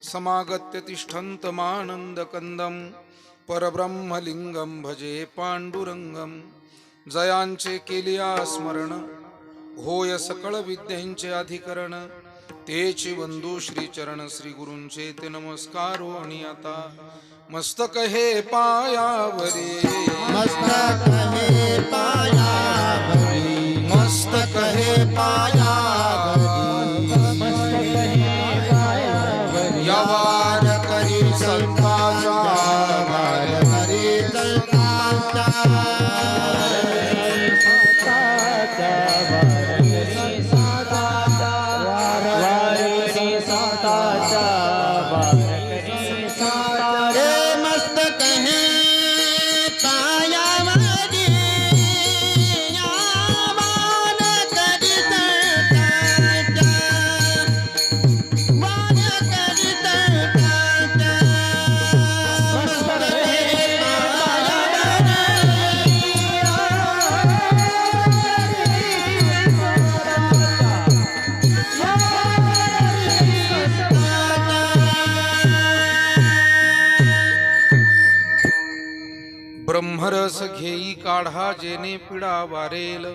समागत्य तिष्ठन्तमानन्दकन्दं परब्रह्मलिंगं भजे पांडुरंगं। जयांचे केलिया स्मरण होय सकळ विद्यांचे अधिकरण। तेची वंदू श्री चरण श्री गुरूंचे ते नमस्कारो आणि आता मस्तक हे पायावरे, मस्तक हे पायावरी, मस्तक हे पायावरी, या वार करी संतांचा, वार करी संतांचा, हे मस्तक हे पायावरी, वार करी संतांचा, वार करी संतांचा, मस्तक हे ब्रह्मरस घेई काढा जेने पिडा वारेल।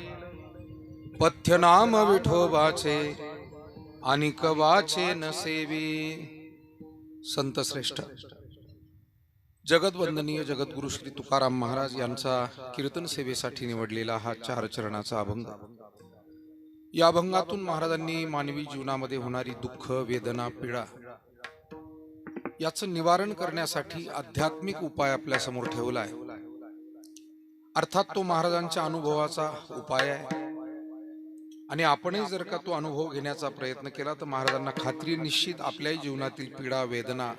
पथ्य नाम विठोबाचे अनिक वाचे नसेवी। संत श्रेष्ठ जगतवंदनीय जगद्गुरु श्री तुकाराम महाराज यांचा कीर्तन सेवेसाठी निवडलेला हा 4 चरणाचा अभंग। या अभंगातून महाराजांनी मानवी जीवनामध्ये होणारी दुःख, वेदना, पीडा याचं निवारण करण्यासाठी आध्यात्मिक उपाय आपल्या समोर ठेवला आहे। अर्थात तो महाराजांच्या अनुभवाचा उपाय आहे आणि आपणही जर का तो अनुभव घेण्याचा प्रयत्न केला तर महाराजांना खात्री निश्चित आपल्याही जीवनातील पीडा, वेदना,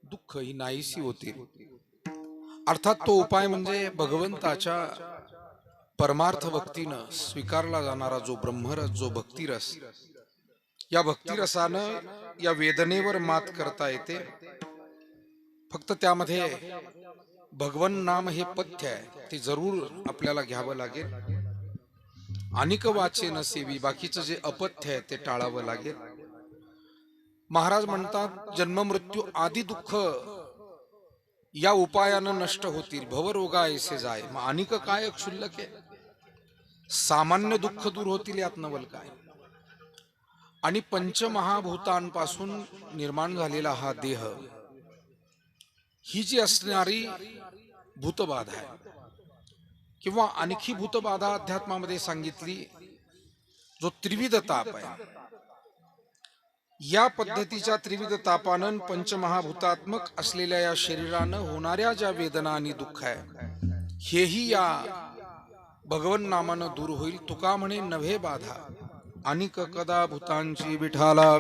दुःख ही नाहीशी होतील। अर्थात तो उपाय म्हणजे भगवंताच्या परमार्थ भक्तीनं स्वीकारला जाणारा जो ब्रह्मरस, जो भक्तिरस। या भक्तिरसानं या वेदनेवर मात करता येते। फक्त त्यामध्ये भगवन नाम हे पथ्य आहे, ते जरूर आपल्याला घ्यावं लागेल। अनिक वाचे नसेवी, बाकीचं जे अपथ्य आहे ते टाळावं लागेल। महाराज म्हणतात जन्म मृत्यू आदी दुःख या उपायानं नष्ट होतील। भवरोगा ऐसे जाय, मग अनिक काय क्षुल्लक आहे? सामान्य दुःख दूर होतील यात नवल काय? आणि पंचमहाभूतांपासून निर्माण झालेला हा देह, ही जी असणारी भूतबाधा आहे किंवा आणखी भूतबाधा अध्यात्मामध्ये सांगितली, जो त्रिविध ताप आहे, या पद्धतीच्या त्रिविध तापानं पंचमहाभूतात्मक असलेल्या या शरीरानं होणाऱ्या ज्या वेदना आणि दुःख आहे, हेही या भगवन नामानं दूर होईल। तुका म्हणे नव्हे बाधा, अनिक कदा भूतांची विठाला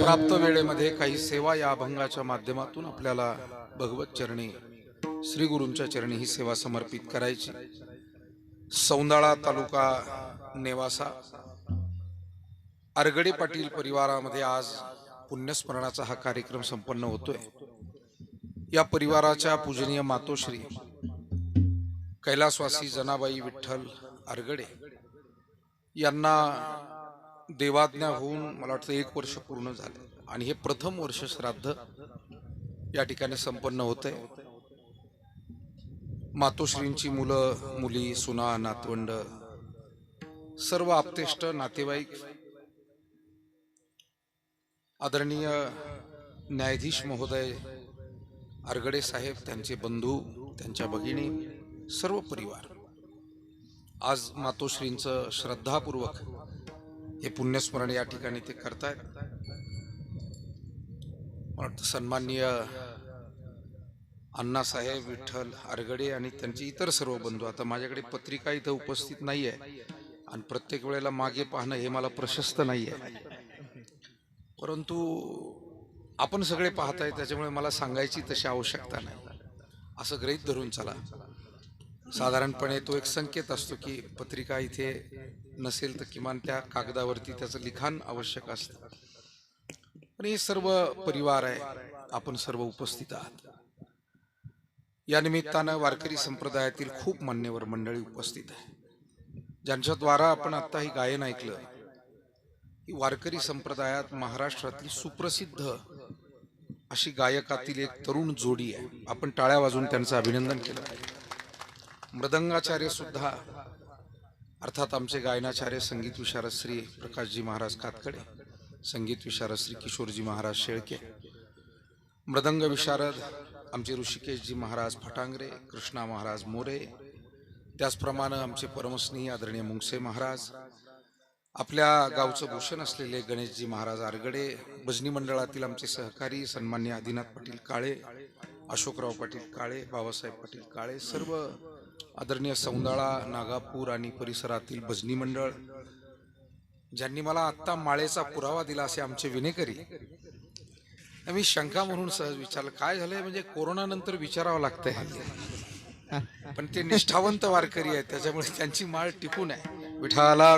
प्राप्त वेळेमध्ये काही सेवा या अभंगाच्या माध्यमातून आपल्याला भगवत चरणी, श्री गुरूंच्या चरणी ही सेवा समर्पित करायची। सौंदाळा तालुका नेवासा आरगडे पाटील परिवारामध्ये आज पुण्यस्मरणाचा हा कार्यक्रम संपन्न होतोय। या परिवाराच्या पूजनीय मातोश्री कैलासवासी जनाबाई विठ्ठल आरगडे यांना देवाज्ञा होऊन मला वाटतं 1 वर्ष पूर्ण झाले आणि हे प्रथम वर्ष श्राद्ध या ठिकाणी संपन्न होतंय। मातोश्रींची मुलं, मुली, सुना, नातवंड, सर्व आप्तेष्ट, नातेवाईक, आदरणीय न्यायाधीश महोदय आरगडे साहेब, त्यांचे बंधू, त्यांच्या भगिनी, सर्व परिवार आज मातोश्रींचं श्रद्धापूर्वक हे पुण्यस्मरण या ठिकाणी ते करतायत। सन्माननीय अण्णासाहेब विठ्ठल आरगडे आणि त्यांचे इतर सर्व बंधू, आता माझ्याकडे पत्रिका इथं उपस्थित नाही आहे आणि प्रत्येक वेळेला मागे पाहणं हे मला प्रशस्त नाही आहे, परंतु आपण सगळे पाहताय त्याच्यामुळे मला सांगायची तशी आवश्यकता नाही असं गृहीत धरून चला। साधारणपणे तो एक संकेत असतो की पत्रिका इथे नसेल तर किमान त्या कागदावरती त्याचं लिखाण आवश्यक असतं। पण हे सर्व परिवार आहे, आपण सर्व उपस्थित आहात। या निमित्तानं वारकरी संप्रदायातील खूप मान्यवर मंडळी उपस्थित आहे। ज्यांच्याद्वारा आपण आता ही गायन ऐकलं, ही वारकरी संप्रदायात महाराष्ट्रातली सुप्रसिद्ध अशी गायकातील एक तरुण जोडी आहे. आपण टाळ्या वाजवून त्यांचं अभिनंदन केलं पाहिजे. मृदंगाचार्य सुद्धा अर्थात आमचे गायनाचार्य संगीत विशारद श्री प्रकाशजी महाराज कातकडे, संगीत विशारद श्री किशोरजी महाराज शेळके, मृदंग विशारद आमचे ऋषिकेशजी महाराज फटांगरे, कृष्णा महाराज मोरे, त्याचप्रमाणे आमचे परमस्नेही आदरणीय मुंगसे महाराज, आपल्या गावचं भूषण असलेले गणेशजी महाराज आरगडे, भजनी मंडळातील आमचे सहकारी सन्मान्य आदिनाथ पाटील काळे, अशोकराव पाटील काळे, बाबासाहेब पाटील काळे, सर्व आदरणीय सौंदाळा, नागापूर आणि परिसरातील भजनी मंडळ, ज्यांनी मला आत्ता माळेचा पुरावा दिला असे आमचे विनेकरी. मी शंका म्हणून सहज विचारलं, काय झालंय म्हणजे कोरोना नंतर विचारावं लागतंय, पण ते निष्ठावंत वारकरी आहेत त्याच्यामुळे त्यांची माळ टिकून आहे. विठाला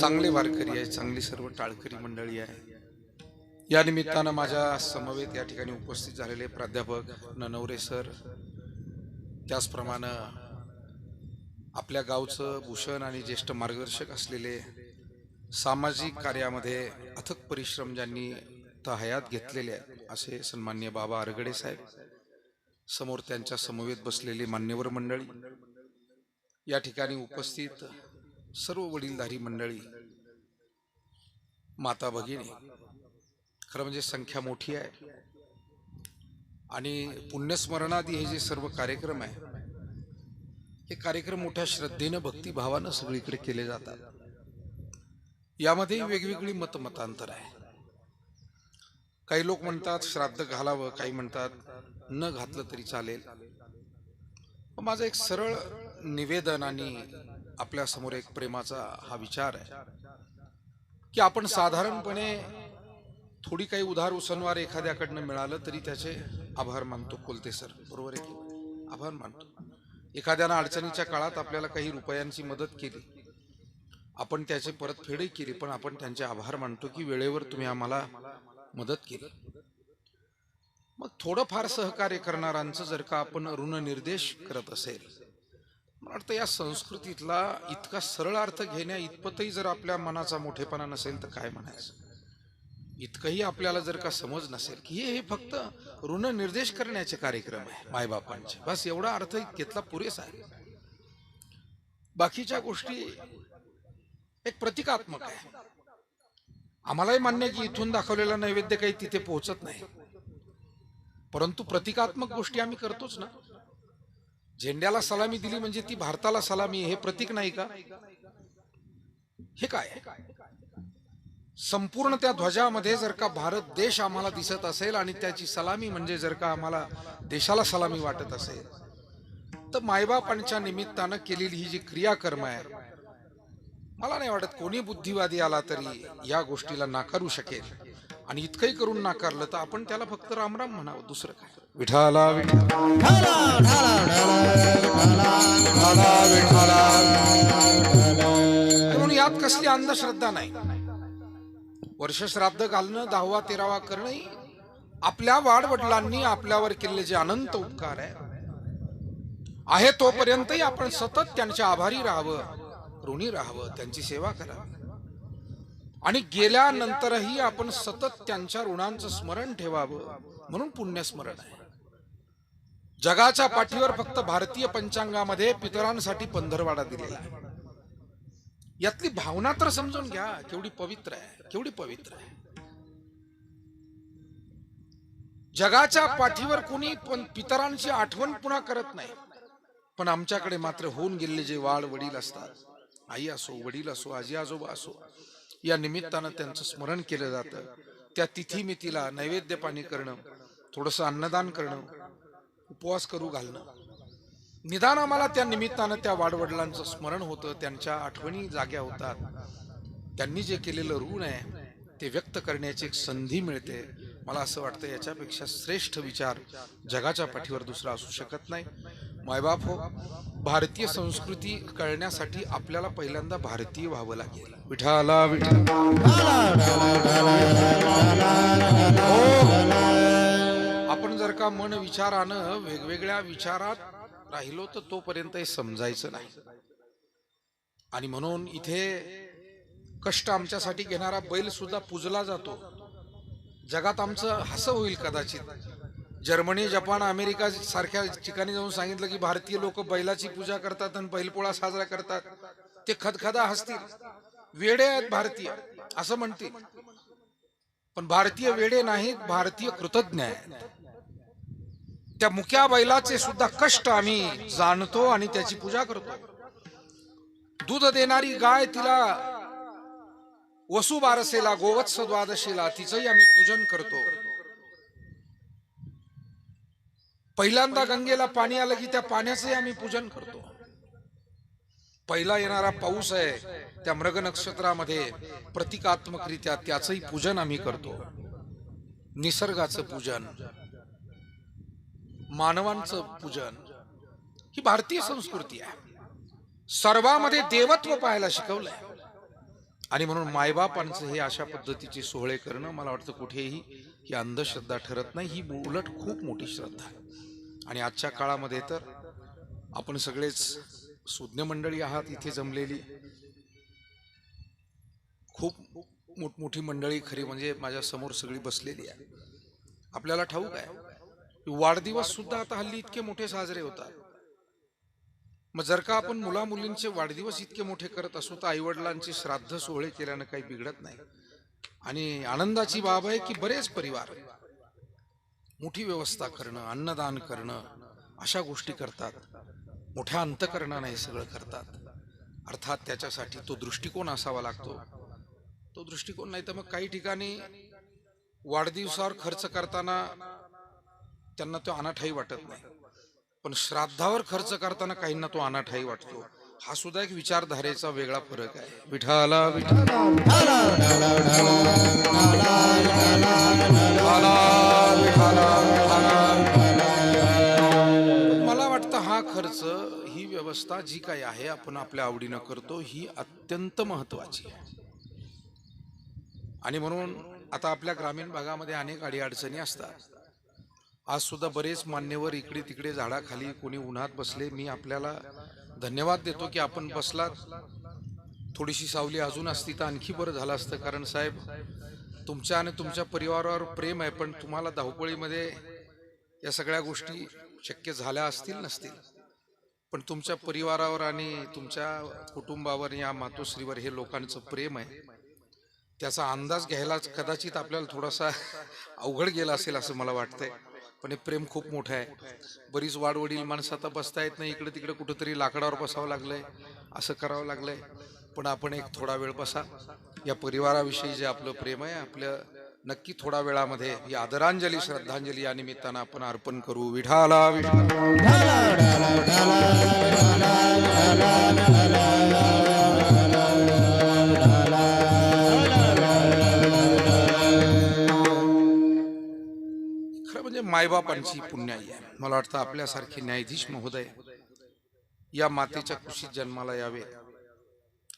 चांगले वारकरी आहे, चांगली सर्व टाळकरी मंडळी आहे. या निमित्तानं माझ्या समवेत या ठिकाणी उपस्थित झालेले प्राध्यापक ननवरे सर, त्याचप्रमाणे आपल्या गावचं भूषण आणि ज्येष्ठ मार्गदर्शक असलेले, सामाजिक कार्यामध्ये अथक परिश्रम ज्यांनी हयात घेतलेले आहेत असे सन्मान्य बाबा आरगडे साहेब, समोर त्यांच्या समवेत बसलेली मान्यवर मंडळी, या ठिकाणी उपस्थित सर्व वडीलधारी मंडळी, माता भगिनी, खरं म्हणजे संख्या मोठी आहे. आणि पुण्यस्मरणादी हे जे सर्व कार्यक्रम आहे, हे कार्यक्रम मोठ्या श्रद्धेनं भक्तिभावानं सगळीकडे केले जातात. यामध्ये वेगवेगळी मतमतांतर आहे. काही लोक म्हणतात श्राद्ध घालावं, काही म्हणतात न घातलं तरी चालेल. माझं एक सरळ निवेदन आणि आपल्या समोर एक प्रेमाचा हा विचार आहे की आपण साधारणपणे थोडी काही उधार उसनवार एखाद्याकडनं मिळालं तरी त्याचे आभार मानतो. कोलते सर बरोबर आहे की आभार मानतो. एखाद्यानं अडचणीच्या काळात आपल्याला काही रुपयांची मदत केली, आपण त्याची परतफेडही केली, पण आपण त्यांचे आभार मानतो की वेळेवर तुम्ही आम्हाला मदत केली. मग थोडंफार सहकार्य करणाऱ्यांचं जर का आपण ऋणनिर्देश करत असेल, मला वाटतं या संस्कृतीतला इतका सरळ अर्थ घेण्या इतपतही जर आपल्या मनाचा मोठेपणा नसेल तर काय म्हणायचं. इतकंही आपल्याला जर का समज नसेल की हे फक्त ऋणनिर्देश करण्याचे कार्यक्रम आहे मायबापांचे, बस एवढा अर्थ घेतला पुरेसा आहे. बाकीच्या गोष्टी एक प्रतिकात्मक आहे. आम्हालाही मान्य की इथून दाखवलेला नैवेद्य काही तिथे पोहोचत नाही, परंतु प्रतिकात्मक गोष्टी आम्ही करतोच ना. झेंड्याला सलामी दिली म्हणजे ती भारताला सलामी, हे प्रतीक नाही का? हे काय संपूर्ण त्या ध्वजामध्ये जर का भारत देश आम्हाला दिसत असेल आणि त्याची सलामी म्हणजे जर का आम्हाला देशाला सलामी वाटत असेल, तर मायबापांच्या निमित्तानं केलेली ही जी क्रियाकर्म आहे, मला नाही वाटत कोणी बुद्धिवादी आला तरी या गोष्टीला नाकारू शकेल. आणि इतकंही करून नाकारलं तर आपण त्याला फक्त रामराम म्हणावं, दुसरं काय. विठाला म्हणून यात कसली अंधश्रद्धा नाही. वर्ष श्राद्ध घालणं, 10वा 13वा करणं, आपल्या वाडवडिलांनी आपल्यावर केलेले जे अनंत उपकार आहे तोपर्यंतही आपण सतत त्यांच्या आभारी राहावं, ऋणी राहावं, त्यांची सेवा करावी. आणि गेल्यानंतरही आपण सतत त्यांच्या ऋणांचं स्मरण ठेवावं, म्हणून पुण्यस्मरण आहे. जगाच्या पाठीवर फक्त भारतीय पंचांगामध्ये पितरांसाठी पंधरवाडा दिलेला आहे. यातली भावना तर समजून घ्या, केवढी पवित्र आहे, केवढी पवित्र आहे. जगाच्या पाठीवर कोणी पण पितरांची आठवण पुन्हा करत नाही, पण आमच्याकडे मात्र होऊन गेलेले जे वाड वडील असतात, आई असो, वडील असो, आजी आजोबा असो, या निमित्तानं त्यांचं स्मरण केलं जातं. त्या तिथीमितीला नैवेद्य पाणी करणं, थोडंसं अन्नदान करणं, उपवास करू घालणं, निदान आम्हाला त्या निमित्तानं त्या वाडवडिलांचं स्मरण होतं, त्यांच्या आठवणी जाग्या होतात. त्यांनी जे केलेलं ऋण आहे ते व्यक्त करण्याची एक संधी मिळते. मला असं वाटतं याच्यापेक्षा श्रेष्ठ विचार जगाच्या पाठीवर दुसरा असू शकत नाही. मायबाप हो, भारतीय संस्कृती कळण्यासाठी आपल्याला पहिल्यांदा भारतीय व्हावं लागेल. विठाला विठा का मन विचारानं वेगवेगळ्या विचारात राहिलो तर तोपर्यंत हे समजायचं नाही. आणि म्हणून इथे कष्ट आमच्यासाठी घेणारा बैल सुद्धा पूजला जातो. जगात आमचं हसं होईल कदाचित. जर्मनी, जपान, अमेरिका सारख्या ठिकाणी जाऊन सांगितलं की भारतीय लोक बैलाची पूजा करतात आणि बैलपोळा साजरा करतात, ते खदखदा हसतील. वेडे आहेत भारतीय असं म्हणतील. पण भारतीय वेडे नाहीत, भारतीय कृतज्ञ आहेत. त्या मुक्या बैलाचे सुद्धा कष्ट आम्ही जाणतो आणि त्याची पूजा करतो. दूध देणारी गाय, तिला वसुबारसेला, गोवत्स द्वादशीला तिचंही आम्ही पूजन करतो. पहिल्यांदा गंगेला पाणी आलं की त्या पाण्याचंही आम्ही पूजन करतो. पहिला येणारा पाऊस आहे त्या मृग नक्षत्रामध्ये प्रतिकात्मकरित्या त्याचंही पूजन आम्ही करतो. निसर्गाचं पूजन, मानवांचं पूजन ही भारतीय संस्कृती आहे. सर्वांमध्ये देवत्व पाहायला शिकवलंय. आणि म्हणून मायबापांचं हे अशा पद्धतीचे सोहळे करणं मला वाटतं कुठेही ही अंधश्रद्धा ठरत नाही, ही उलट खूप मोठी श्रद्धा आहे. आणि आजच्या काळामध्ये तर आपण सगळेच सुज्ञ मंडळी आहात इथे जमलेली. खूप मोठमोठी मंडळी खरी म्हणजे माझ्या समोर सगळी बसलेली आहे. आपल्याला ठाऊक आहे वाढदिवस सुद्धा आता हल्ली इतके मोठे साजरे होतात. मग जर का आपण मुला मुलींचे वाढदिवस इतके मोठे करत असू तर आईवडिलांचे श्राद्ध सोहळे केल्यानं काही बिघडत नाही. आणि आनंदाची बाब आहे की बरेच परिवार मोठी व्यवस्था करणं, अन्नदान करणं अशा गोष्टी करतात. मोठ्या अंतकरणाने हे सगळं करतात. अर्थात त्याच्यासाठी तो दृष्टिकोन असावा लागतो. तो दृष्टिकोन नाही तर मग काही ठिकाणी वाढदिवसावर खर्च करताना त्यांना तो अनाठाई वाटत नाही, पण श्राद्धावर खर्च करताना काहींना तो अनाठाई वाटतो. हा सुद्धा एक विचारधारेचा वेगळा फरक आहे. विठाला विठाला मला वाटतं हा खर्च, ही व्यवस्था जी काही आहे आपण आपल्या आवडीनं करतो ही अत्यंत महत्वाची आहे. आणि म्हणून आता आपल्या ग्रामीण भागामध्ये अनेक अडीअडचणी असतात. आज सुद्धा बरेच मान्यवर इकडे तिकडे झाडाखाली कोणी उन्हात बसले. मी आपल्याला धन्यवाद देतो की आपण बसलात. थोडीशी सावली अजून असती तर आणखी बरं झालं असतं. कारण साहेब तुमच्या आणि तुमच्या परिवारावर प्रेम आहे, पण तुम्हाला धावपळीमध्ये या सगळ्या गोष्टी शक्य झाल्या असतील नसतील, पण तुमच्या परिवारावर आणि तुमच्या कुटुंबावर, या मातोश्रीवर हे लोकांचं प्रेम आहे. त्याचा अंदाज घ्यायलाच कदाचित आपल्याला थोडासा अवघड गेला असेल असं मला वाटतंय. पण हे प्रेम खूप मोठं आहे. बरीच वाडवडील माणसं आता बसता येत नाही, इकडे तिकडे कुठंतरी लाकडावर बसावं लागलंय, असं करावं लागलंय. पण आपण एक थोडा वेळ बसा. या परिवाराविषयी जे आपलं प्रेम आहे आपलं नक्की थोडा वेळामध्ये ही आदरांजली, श्रद्धांजली या निमित्तानं आपण अर्पण करू. विठाला म्हणजे मायबापांची पुण्याई आहे. मला वाटतं आपल्यासारखे न्यायाधीश महोदय या मातेच्या कुशीत जन्माला यावे,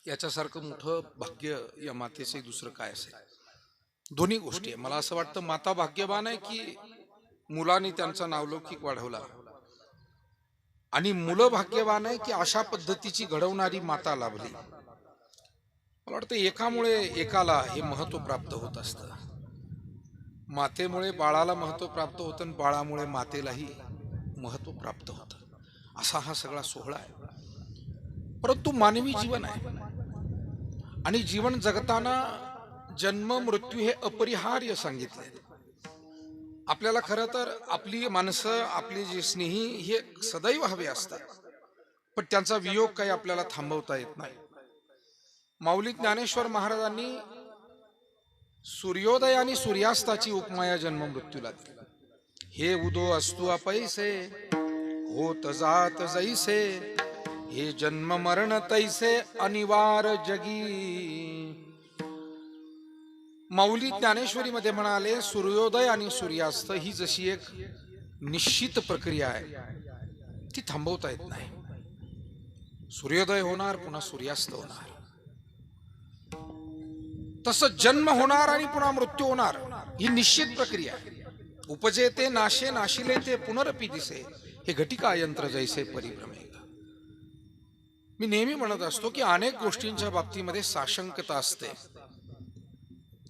याच्यासारखं मोठं भाग्य या मातेचे दुसरं काय असेल. दोन्ही गोष्टी आहे. मला असं वाटतं माता भाग्यवान आहे की मुलांनी त्यांचा नावलौकिक वाढवला, आणि मुलं भाग्यवान आहे की अशा पद्धतीची घडवणारी माता लाभली. मला वाटतं एकामुळे एकाला हे महत्व प्राप्त होत असतं. मातेमुळे बाळाला महत्व प्राप्त होतं आणि बाळामुळे मातेलाही महत्व प्राप्त होतं. असा हा सगळा सोहळा आहे. परंतु मानवी जीवन आहे आणि जीवन जगताना जन्म मृत्यू हे अपरिहार्य सांगितले. आपल्याला खरं तर आपली माणसं, आपली जी स्नेही हे सदैव हवे असतात, पण त्यांचा वियोग काही आपल्याला थांबवता येत नाही. माऊली ज्ञानेश्वर महाराजांनी सूर्योदय आणि सूर्यास्ताची उपमा या जन्म मृत्यूला दिली. हे उदो असतु अपैसे, होत जात जैसे, हे जन्म मरण तैसे अनिवार जगी. माऊली ज्ञानेश्वरी मध्ये म्हणाले सूर्योदय आणि सूर्यास्त ही जशी एक निश्चित प्रक्रिया आहे ती थांबवता येत नाही. सूर्योदय होणार, पुन्हा सूर्यास्त होणार. तसं जन्म होणार आणि पुन्हा मृत्यू होणार, ही निश्चित प्रक्रिया आहे. उपजे ते नाशे नाशिले ते पुनरपी दिसे, हे घटिका यंत्र जैसे परिभ्रमे. मी नेहमी म्हणत असतो की अनेक गोष्टींच्या बाबतीमध्ये साशंकता असते,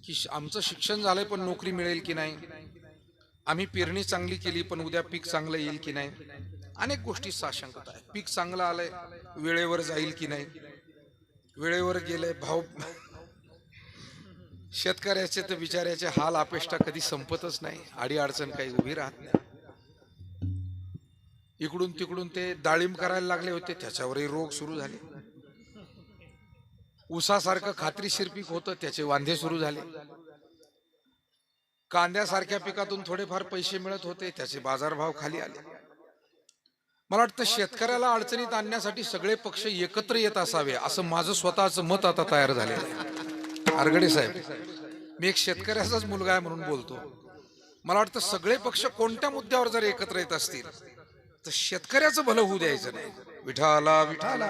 की आमचं शिक्षण झालंय पण नोकरी मिळेल की नाही, आम्ही पेरणी चांगली केली पण उद्या पीक चांगलं येईल की नाही. अनेक गोष्टी साशंकता आहे. पीक चांगलं आलंय, वेळेवर जाईल की नाही, वेळेवर गेलंय, भाव शेतकऱ्याचे तर बिचाऱ्याचे हाल अपेष्टा कधी संपतच नाही, आडी अडचण काही उभी राहत नाही. इकडून तिकडून ते डाळिंब करायला लागले होते, त्याच्यावरही रोग सुरू झाले. ऊसासारखं खात्रीशीर पीक होतं, त्याचे वांधे सुरू झाले. कांद्यासारख्या पिकातून थोडेफार पैसे मिळत होते, त्याचे बाजारभाव खाली आले. मला वाटतं शेतकऱ्याला अडचणीत आणण्यासाठी सगळे पक्ष एकत्र येत असावे, असं माझं स्वतःचं मत आता तयार झालेलं आहे. आरगडे साहेब, मी एक शेतकऱ्याचाच मुलगा आहे म्हणून बोलतो. मला वाटतं सगळे पक्ष कोणत्या मुद्द्यावर जर एकत्र येत असतील तर शेतकऱ्याचं भलं होऊ द्यायचं नाही. विठाला विठाला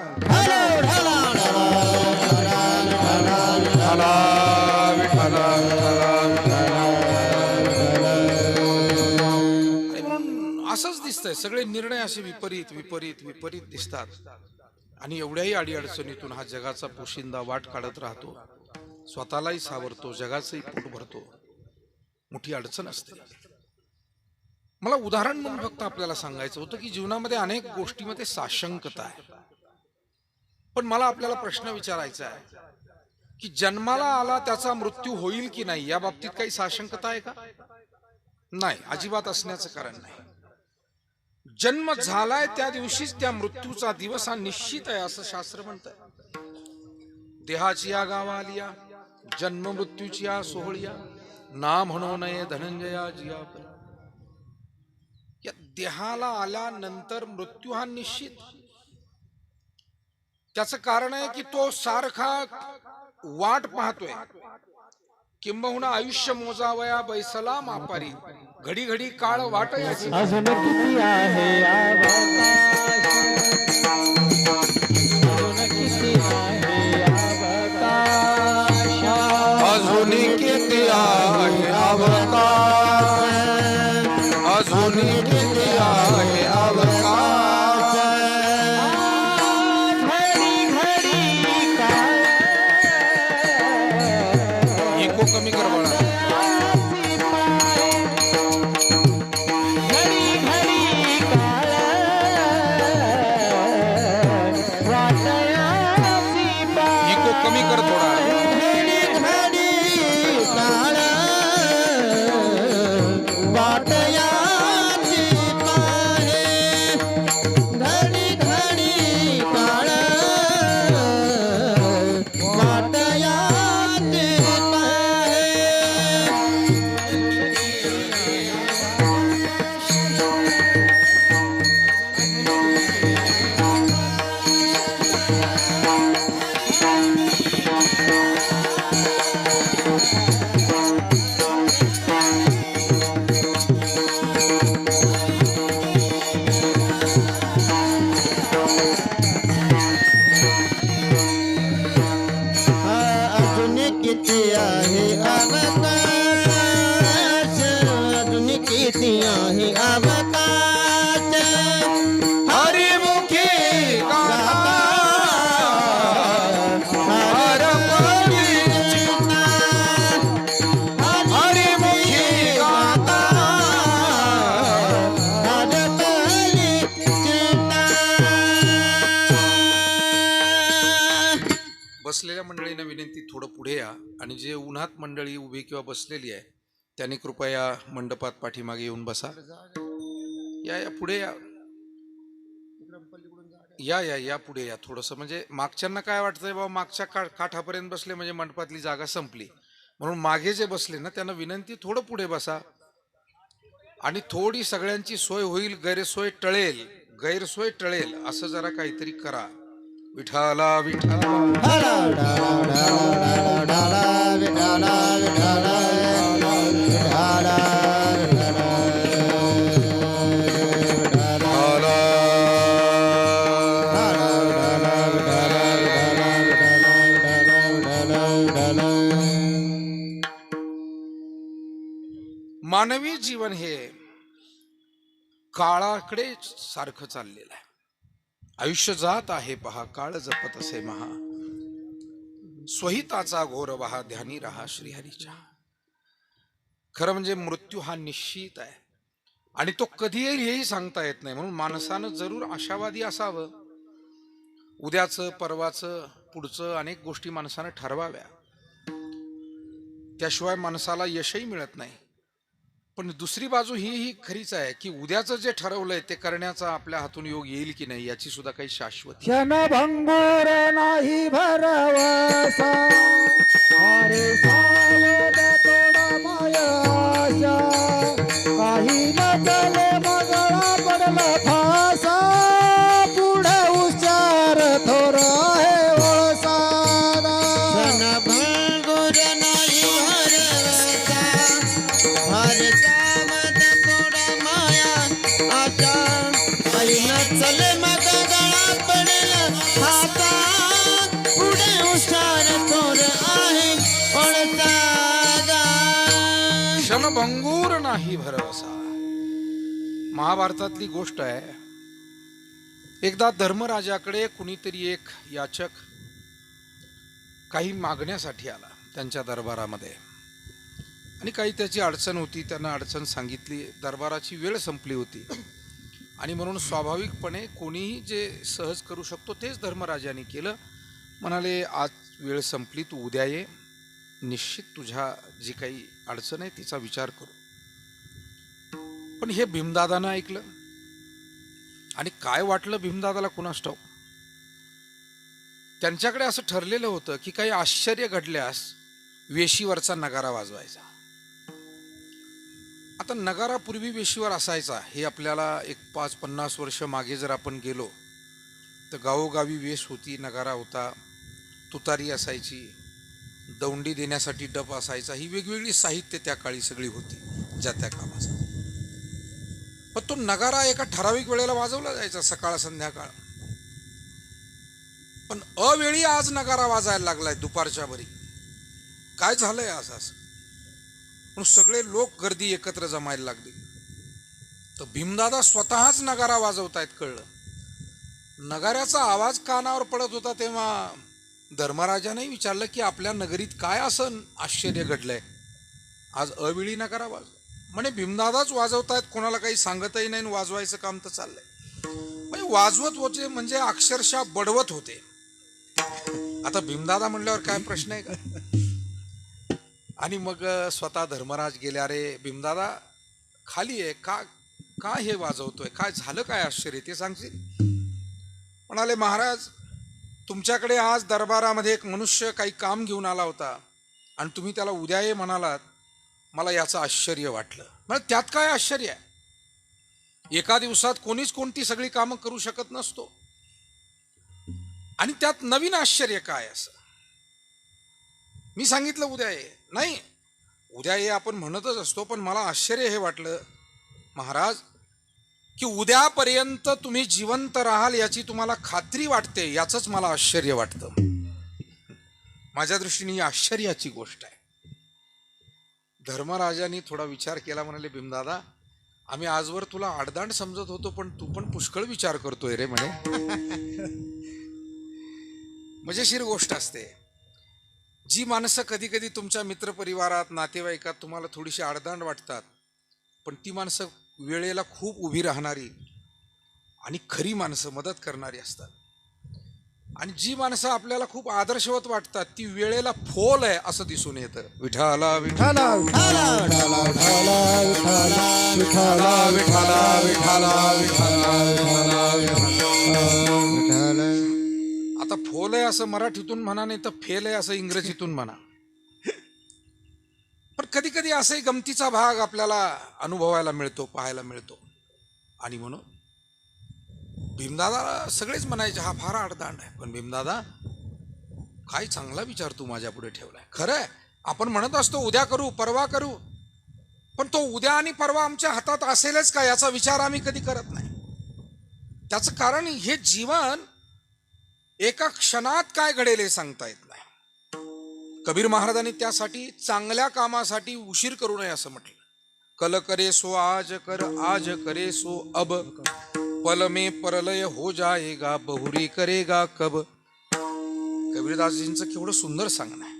असंच दिसतंय. सगळे निर्णय असे विपरीत विपरीत विपरीत दिसतात आणि एवढ्याही अडीअडचणीतून हा जगाचा पोशिंदा वाट काढत राहतो, स्वतःलाही सावरतो, जगाचंही पोट भरतो. मोठी अडचण असते. मला उदाहरण म्हणून फक्त आपल्याला सांगायचं होतं की जीवनामध्ये अनेक गोष्टीमध्ये साशंकता आहे. पण मला आपल्याला प्रश्न विचारायचा आहे की जन्माला आला त्याचा मृत्यू होईल की नाही, या बाबतीत काही साशंकता आहे का? नाही, अजिबात असण्याचं कारण नाही. जन्म झालाय त्या दिवशीच त्या मृत्यूचा दिवस हा निश्चित आहे असं शास्त्र म्हणतं. देहाची या गावा आलिया, जन्म मृत्यूची या सोहळिया, ना म्हणू नये धनंजया जिया. या देहाला आल्यानंतर मृत्यू हा निश्चित. त्याचं कारण आहे की तो सारखा वाट पाहतोय, किंबहुना आयुष्य मोजावया बैसला मापारी, घडी घडी काळ वाट याची. अजून किती आहे अवकाश, अजून किती आहे अवकाश, अजून किती आहे अवकाश, अजून किती आहे अवकाश. घडी घडी काळ, इको कमी कर बाळा. घडी घडी काळ, वाटयाची पाय. इको कमी कर थोडा. घडी घडी काळ वाट याची पाहे, घडी घडी काळ वाट याची पाहे. अजून किती आहे अवकाश, अजून किती आहे अवकाश. हरिमुखी गाथा, हरपली चिंता, हरिमुखी गाथा. हरपली चिंता. बसलेल्या मंडळींना विनंती, थोडं पुढे या आणि जे उन्हात मंडळी उभी किंवा बसलेली आहे त्यांनी कृपया मंडपात पाठीमागे येऊन बसा. या या पुढे या, या या या पुढे या थोडंसं. म्हणजे मागच्यांना काय वाटतंय बाबा, मागच्या काठापर्यंत बसले म्हणजे मंडपातली जागा संपली, म्हणून मागे जे बसले ना त्यांना विनंती, थोडं पुढे बसा आणि थोडी सगळ्यांची सोय होईल, गैरसोय टळेल असं जरा काहीतरी करा. विठाला विठाला. मान मानवी जीवन हे काळाकडे सारखं चाललेलं आहे. आयुष्य जात आहे पहा, काळ जपत असे महा, स्वहिताचा घोर वहा, ध्यानी रहा श्रीहरीच्या. खरं म्हणजे मृत्यू हा निश्चित आहे आणि तो कधी येईल हेही सांगता येत नाही. म्हणून माणसानं जरूर आशावादी असावं. उद्याचं, परवाचं, पुढचं अनेक गोष्टी माणसानं ठरवाव्या. त्याशिवाय माणसाला यशही मिळत नाही. पण दुसरी बाजू ही खरीच आहे की उद्याचं जे ठरवलंय ते करण्याचा आपल्या हातून योग येईल की नाही याची सुद्धा काही शाश्वती. क्षणभंगुर नाही भरवसा, अरे सावध तोडा माया आशा, काही न चले मगळा पडला फासा, पुढे उच्चार थोर आहे ओळसादा. क्षणभंगुर नाही भरवसा, अरे सावध तोडा माया आशा, काही न चले मग गळा पडेल फासा, पुढे हुशार थोर आहे ओळसादा. क्षणभंगूर नाही भरवसा. महाभारतातली गोष्ट आहे. एकदा धर्मराजाकडे कुणीतरी एक याचक काही मागण्यासाठी आला त्यांच्या दरबारामध्ये आणि काही त्याची अडचण होती. त्यानं अडचण सांगितली. दरबाराची वेळ संपली होती आणि म्हणून स्वाभाविकपणे कोणीही जे सहज करू शकतो तेच धर्मराजाने केलं. म्हणाले, आज वेळ संपली, तू उद्या ये, निश्चित तुझ्या जी काही अडचण आहे तिचा विचार करू. पण हे भीमदादानं ऐकलं आणि काय वाटलं भीमदादाला कुणास ठाऊक. त्यांच्याकडे असं ठरलेलं होतं की काही आश्चर्य घडल्यास वेशीवरचा नगारा वाजवायचा. आता नगारा पूर्वी वेशीवर असायचा हे आपल्याला एक 5-50 वर्ष मागे जर आपण गेलो तर गावोगावी वेश होती, नगारा होता, तुतारी असायची, दौंडी देण्यासाठी डप असायचा. ही वेगवेगळी साहित्य त्या काळी सगळी होती ज्या त्या कामाचा. पण तो नगारा एका ठराविक वेळेला वाजवला जायचा, सकाळ संध्याकाळ. पण अवेळी आज नगारा वाजायला लागलाय दुपारच्या बरी. काय झालंय आज असं? म्हणून सगळे लोक गर्दी एकत्र जमायला लागली. तर भीमदादा स्वतःच नगारा वाजवतायत कळलं. नगाऱ्याचा आवाज कानावर पडत होता तेव्हा धर्मराजाने विचारलं की आपल्या नगरीत काय असं आश्चर्य घडलंय, आज अवेळी नगारा वाजव. म्हणे भीमदादाच वाजवतायत, कोणाला काही सांगतही नाही, वाजवायचं काम तर चाललंय. म्हणजे वाजवत होते म्हणजे अक्षरशः बडवत होते. आता भीमदादा म्हणल्यावर काय प्रश्न आहे का? आणि मग स्वतः धर्मराज गेले. अरे भीमदादा खाली आहे का, का हे वाजवतोय, काय झालं, काय आश्चर्य ते सांगशील? म्हणाले, महाराज तुमच्याकडे आज दरबारामध्ये एक मनुष्य काही काम घेऊन आला होता आणि तुम्ही त्याला उद्या ये म्हणालात. मला याचं आश्चर्य वाटलं. म्हणजे त्यात काय आश्चर्य आहे? एका दिवसात कोणीच कोणती सगळी कामं करू शकत नसतो आणि त्यात नवीन आश्चर्य काय असं? मी सांगितलं उद्या ये, नाही उद्या ये आपण म्हणतच असतो, पण मला आश्चर्य हे वाटलं महाराज की उद्यापर्यंत तुम्ही जिवंत राहाल याची तुम्हाला खात्री वाटते, याचंच मला आश्चर्य वाटतं. माझ्या दृष्टीने ही आश्चर्याची गोष्ट आहे. धर्मराजांनी थोडा विचार केला. म्हणाले, भीमदादा आम्ही आजवर तुला आडदांड समजत होतो, पण तू पण पुष्कळ विचार करतोय रे. म्हणे मजेशीर गोष्ट असते. जी माणसं कधी कधी तुमच्या मित्रपरिवारात, नातेवाईकात तुम्हाला थोडीशी आडदांड वाटतात, पण ती माणसं वेळेला खूप उभी राहणारी आणि खरी माणसं, मदत करणारी असतात. आणि जी माणसं आपल्याला खूप आदर्शवत वाटतात ती वेळेला फोल आहे असं दिसून येतं. विठाला विठाला विठाला विठाला विठाला विठाला विठाला विठाला विठाला विठाला. आता फोल आहे असं मराठीतून म्हणा, नाही तर फेल आहे असं इंग्रजीतून म्हणा. पण कधी कधी असंही गमतीचा भाग आपल्याला अनुभवायला मिळतो, पाहायला मिळतो. आणि म्हणून भीमदादा सगळेच म्हणायचे हा फार आडदांड आहे, पण भीमदादा काय चांगला विचार तू माझ्या पुढे ठेवलाय. खरं आहे आपण म्हणत असतो उद्या करू, परवा करू, पण तो उद्या आणि परवा आमच्या हातात असेलच का याचा विचार आम्ही कधी करत नाही. त्याचं कारण हे जीवन एका क्षणात काय घडेल हे सांगता येत नाही. कबीर महाराजांनी त्यासाठी चांगल्या कामासाठी उशीर करू नये असं म्हटलं. कल करे सो आज कर, आज करे सो अब, पल में परलय हो जाएगा, बहुरी करेगा कब. कबीरदासजींचं केवढं सुंदर सांगणं आहे.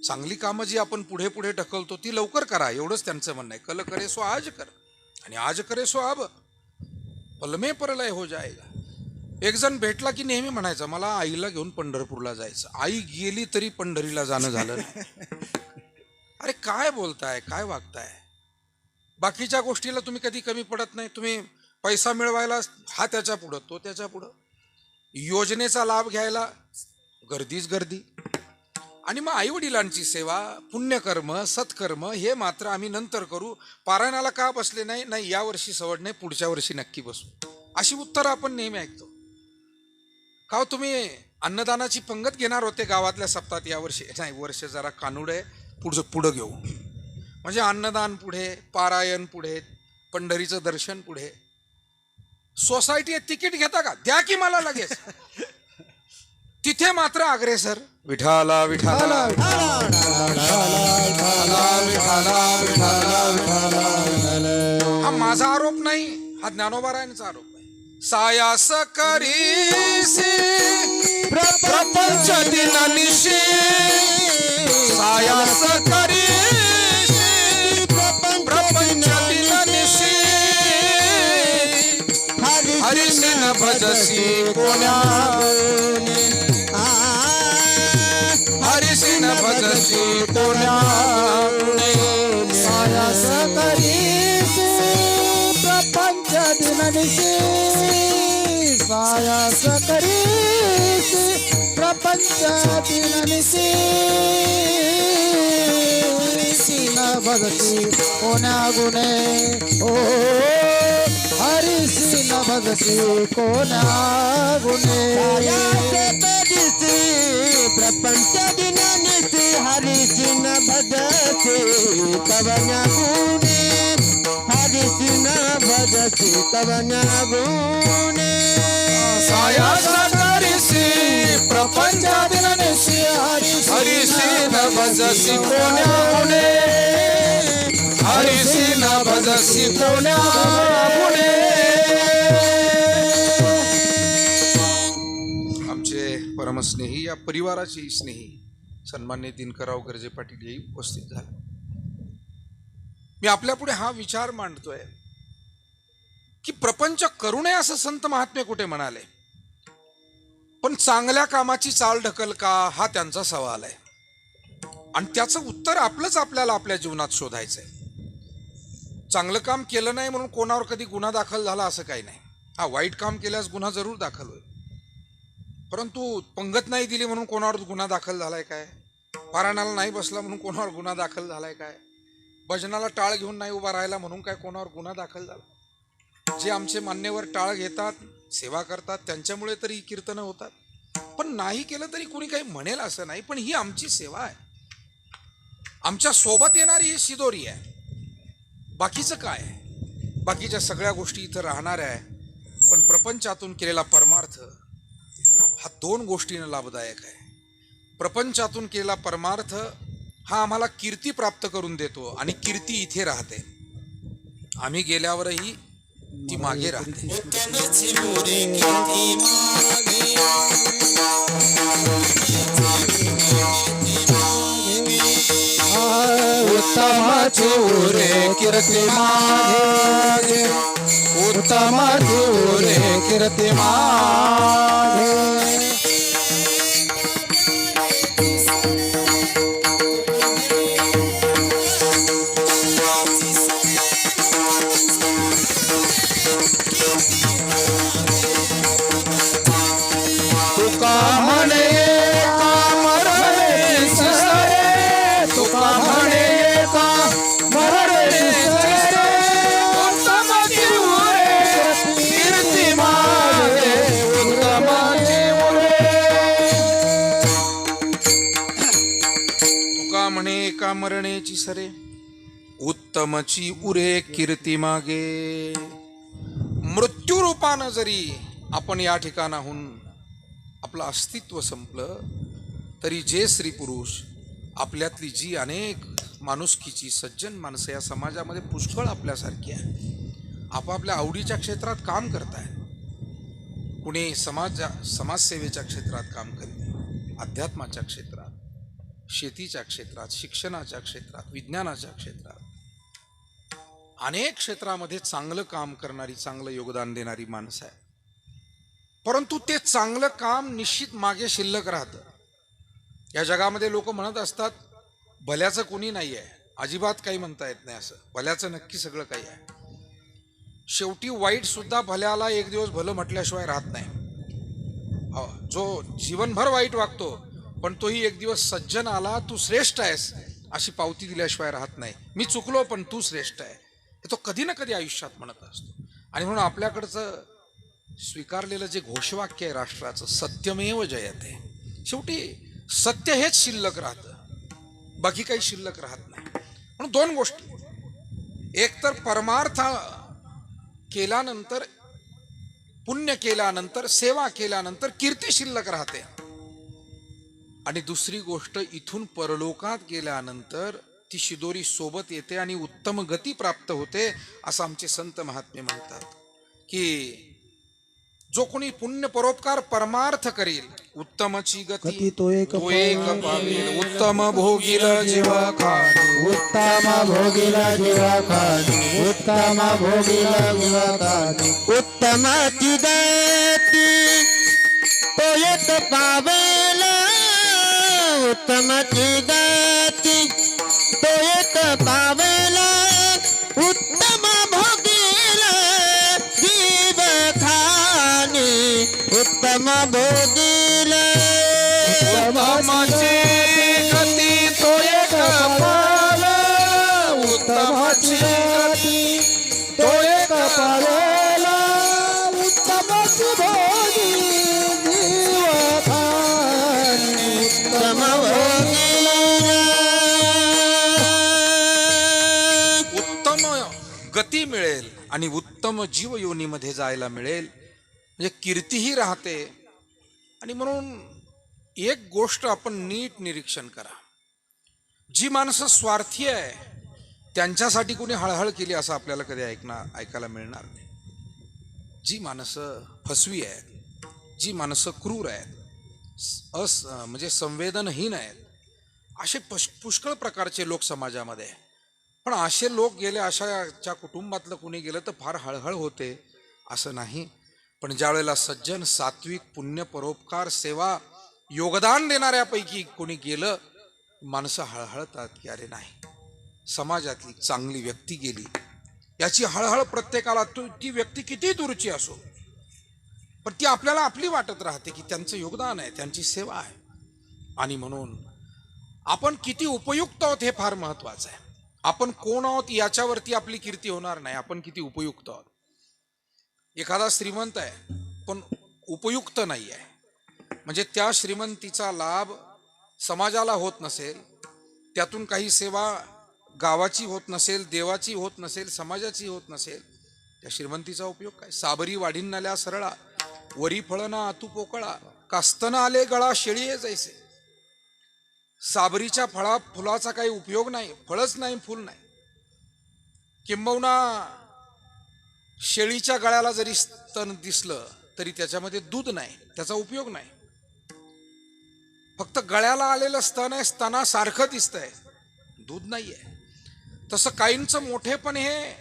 चांगली कामं जी आपण पुढे पुढे ढकलतो ती लवकर करा, एवढंच त्यांचं म्हणणं आहे. कल करे सो आज कर आणि आज करे सो अब, पल में परलय हो जाएगा. एक जण भेटला की नेहमी म्हणायचा, मला आईला घेऊन पंढरपूरला जायचं. आई गेली तरी पंढरीला जाणं झालं नाही. अरे काय बोलताय, काय वागताय. बाकीच्या गोष्टीला तुम्ही कधी कमी पडत नाही. तुम्ही पैसा मिळवायला हा त्याच्या पुढं, तो त्याच्या पुढं. योजनेचा लाभ घ्यायला गर्दीच गर्दी. आणि मग आई वडिलांची सेवा, पुण्यकर्म, सत्कर्म हे मात्र आम्ही नंतर करू. पारायणाला का बसले नाही, नाही या वर्षी सवड नाही, पुढच्या वर्षी नक्की बसू, अशी उत्तरं आपण नेहमी ऐकतो. का हो, तुम्ही अन्नदानाची पंगत घेणार होते गावातल्या सप्ताहात यावर्षी? नाही, वर्ष जरा कानूड आहे, पुढं घेऊ. म्हणजे अन्नदान पुढे, पारायण पुढे, पंढरीचं दर्शन पुढे. सोसायटी तिकीट घेता का? द्या की मला लगेच. तिथे मात्र अग्रेसर विठाला विठाला हा माझा आरोप नाही, हा ज्ञानोबारायांचा आरोप आहे. सायास करीसी प्रपंच दिननिशी, सायास करीसी प्रपंच दिननिशी, हरिसी न भजसी कोण्या, हरिसी न भजसी कोण्या. सायास करीसी प्रपंच दिननिशी, सायास करीसी प्रपंच दिननिशी, न भगती कोण्या गुणे. ओ हरिसी न भगती कोण्या गुणे. प्रपंच दिननिशी, हरिसी न भजसी कवन्या गुणे, हरिसी न भजसी कवन्या गुणे. सायास करीसी प्रपंच दिननिशी, हरिसी न भजसी कोण्या गुणे, हरिसी न भजसी कोण्या गुणे. आमचे परमस्नेही, या परिवाराचे स्नेही सन्मान्य दिनकरराव गर्जे पाटील हे उपस्थित झाले. मी आपल्या पुढे हा विचार मांडतोय की प्रपंच करू नये असं संत महात्मे कुठे म्हणाले, पण चांगल्या कामाची चाल ढकल का, हा त्यांचा सवाल आहे. आणि त्याचं उत्तर आपलंच आपल्याला आपल्या जीवनात शोधायचंय. चांगलं काम केलं नाही म्हणून कोणावर कधी गुन्हा दाखल झाला असं काही नाही. हा, वाईट काम केल्यास गुन्हा जरूर दाखल होईल, परंतु पंगत नाही दिली म्हणून कोणावर गुन्हा दाखल झालाय काय? पारायणाला नाही बसला म्हणून कोणावर गुन्हा दाखल झालाय काय? भजनाला टाळ घेऊन नाही उभा राहिला म्हणून काय कोणावर गुन्हा दाखल झाला? जे आमचे मान्यवर टाळ घेतात, सेवा करतात, त्यांच्यामुळे तरी ही कीर्तनं होतात. पण नाही केलं तरी कोणी काही म्हणेल असं नाही. पण ही आमची सेवा आहे, आमच्या सोबत येणारी ही शिदोरी आहे. बाकीचं काय आहे? बाकीच्या सगळ्या गोष्टी इथं राहणाऱ्या आहे, पण प्रपंचातून केलेला परमार्थ हा दोन गोष्टीनं लाभदायक आहे. प्रपंचातून केलेला परमार्थ हा आम्हाला कीर्ती प्राप्त करून देतो, आणि कीर्ती इथे राहते, आम्ही गेल्यावरही ती मागे राहते. उत्तमाची उरे कीर्ती मागे, उत्तमाची उरे कीर्ती मागे. तुका म्हणे का मरणे सरे, तुका म्हणे का मरणे सरे, उत्तमाची उरे कीर्ती मागे, उत्तमाची उरे. तुका म्हणे का मरणेची सरे, उत्तमची उरे कीर्ती मागे. मृत्यू रूपानं जरी आपण या ठिकाणाहून आपलं अस्तित्व संपलं, तरी जे स्त्री पुरुष आपल्यातली जी अनेक माणुसकीची सज्जन माणसं या समाजामध्ये पुष्कळ आपल्यासारखी आहे. आपापल्या आवडीच्या क्षेत्रात काम करताय. कुणी समाजसेवेच्या क्षेत्रात काम करते, अध्यात्माच्या क्षेत्रात, शेतीच्या क्षेत्रात, शिक्षणाच्या क्षेत्रात, विज्ञानाच्या क्षेत्रात, अनेक क्षेत्रामध्ये चांगलं काम करणारी, चांगलं योगदान देणारी माणसं आहे. परंतु ते चांगलं काम निश्चित मागे शिल्लक राहतं. या जगामध्ये लोक म्हणत असतात भल्याचं कोणी नाही आहे, अजिबात काही म्हणता येत नाही. असं भल्याचं नक्की सगळं काही आहे. शेवटी वाईट सुद्धा भल्याला एक दिवस भलं म्हटल्याशिवाय राहत नाही. जो जीवनभर वाईट वागतो पण तोही एक दिवस सज्जन आला, तू श्रेष्ठ आहेस अशी पावती दिल्याशिवाय राहत नाही. मी चुकलो पण तू श्रेष्ठ आहे, हे तो कधी ना कधी आयुष्यात म्हणत असतो. आणि म्हणून आपल्याकडचं स्वीकारलेलं जे घोषवाक्य आहे राष्ट्राचं, सत्यमेव जयते, शेवटी सत्य हेच शिल्लक राहतं, बाकी काही शिल्लक राहत नाही. म्हणून दोन गोष्टी, एक तर परमार्थ केल्यानंतर, पुण्य केल्यानंतर, सेवा केल्यानंतर कीर्ती शिल्लक राहते, आणि दुसरी गोष्ट इथून परलोकात गेल्यानंतर ती शिदोरी सोबत येते आणि उत्तम गती प्राप्त होते. असं आमचे संत महात्मे म्हणतात की जो कोणी पुण्य परोपकार परमार्थ करील, उत्तमची गती तो एक पावेल. उत्तम भोगील जेव्हा खाणी, उत्तम भोगीला जीवा खाणी, उत्तम भोगीला जीवा खाणी. उत्तमाची गती तो एक पावेल, उत्तमाची गती तो एक पावेल, उत्तम भोगील जीव खाणी, उत्तम भोगील. उत्तमाची गती तो एक पावेल, उत्तमाची गती तो एक पावेला, उत्तमची भोगी जीव खाणी, उत्तम भोगील. उत्तम गती मिळेल आणि उत्तम जीव योनीमध्ये जायला मिळेल, म्हणजे कीर्तीही राहते. आणि म्हणून एक गोष्ट आपण नीट निरीक्षण करा, जी माणसं स्वार्थी आहे त्यांच्यासाठी कोणी हळहळ केली असं आपल्याला कधी ऐकायला मिळणार नाही. जी माणसं फसवी आहेत, जी माणसं क्रूर आहेत, म्हणजे संवेदनहीन आहेत, असे पुष्कळ प्रकारचे लोक समाजामध्ये आहे. पण असे लोक गेले, अशाच्या कुटुंबातलं कोणी गेलं तर फार हळहळ होते असं नाही. पण ज्या वेळेला सज्जन, सात्विक, पुण्य, परोपकार, सेवा, योगदान देणाऱ्यापैकी कोणी गेलं, माणसं हळहळतात की अरे नाही, समाजातली चांगली व्यक्ती गेली, याची हळहळ प्रत्येकाला. ती व्यक्ती किती दूरची असो, पण ती आपल्याला आपली वाटत राहते की त्यांचं योगदान आहे, त्यांची सेवा आहे. आणि म्हणून आपण किती उपयुक्त आहोत हे फार महत्वाचं आहे. आपण कोण आहोत याच्यावरती आपली कीर्ती होणार नाही, आपण किती उपयुक्त आहोत. एखादा श्रीमंत आहे पण उपयुक्त नाही आहे, म्हणजे त्या श्रीमंतीचा लाभ समाजाला होत नसेल, त्यातून काही सेवा गावाची होत नसेल, देवाची होत नसेल, समाजाची होत नसेल, त्या श्रीमंतीचा उपयोग काय? साबरी वाढीनाल्या सरळा, वरी फळना आतू पोकळा, कास्तन आले गळा शेळीये जैसे. साबरीच्या फुलाचा काही उपयोग नाही, फळच नाही, फुल नाही. किंबहुना शेळीच्या गळ्याला जरी स्तन दिसलं तरी त्याच्यामध्ये दूध नाही, त्याचा उपयोग नाही. फक्त गळ्याला आलेलं स्तन आहे, स्तनासारखं दिसतंय, दूध नाहीये. तसं काहींचं मोठेपण हे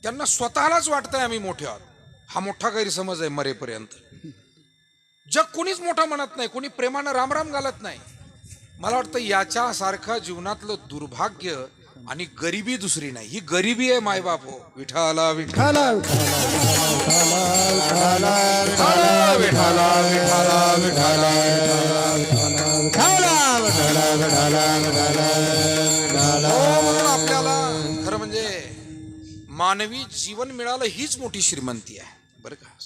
त्यांना स्वतःलाच वाटतंय आम्ही मोठे आहोत. हा मोठा गैरसमज आहे मरेपर्यंत. जग कोणीच मोठं म्हणत नाही, कोणी प्रेमानं रामराम घालत नाही. मला वाटतं याच्यासारखं जीवनातलं दुर्भाग्य आणि गरिबी दुसरी नाही. ही गरिबी आहे मायबाप हो. विठाला विठाला आपल्याला खरं म्हणजे मानवी जीवन मिळालं हीच मोठी श्रीमंती आहे बरं का.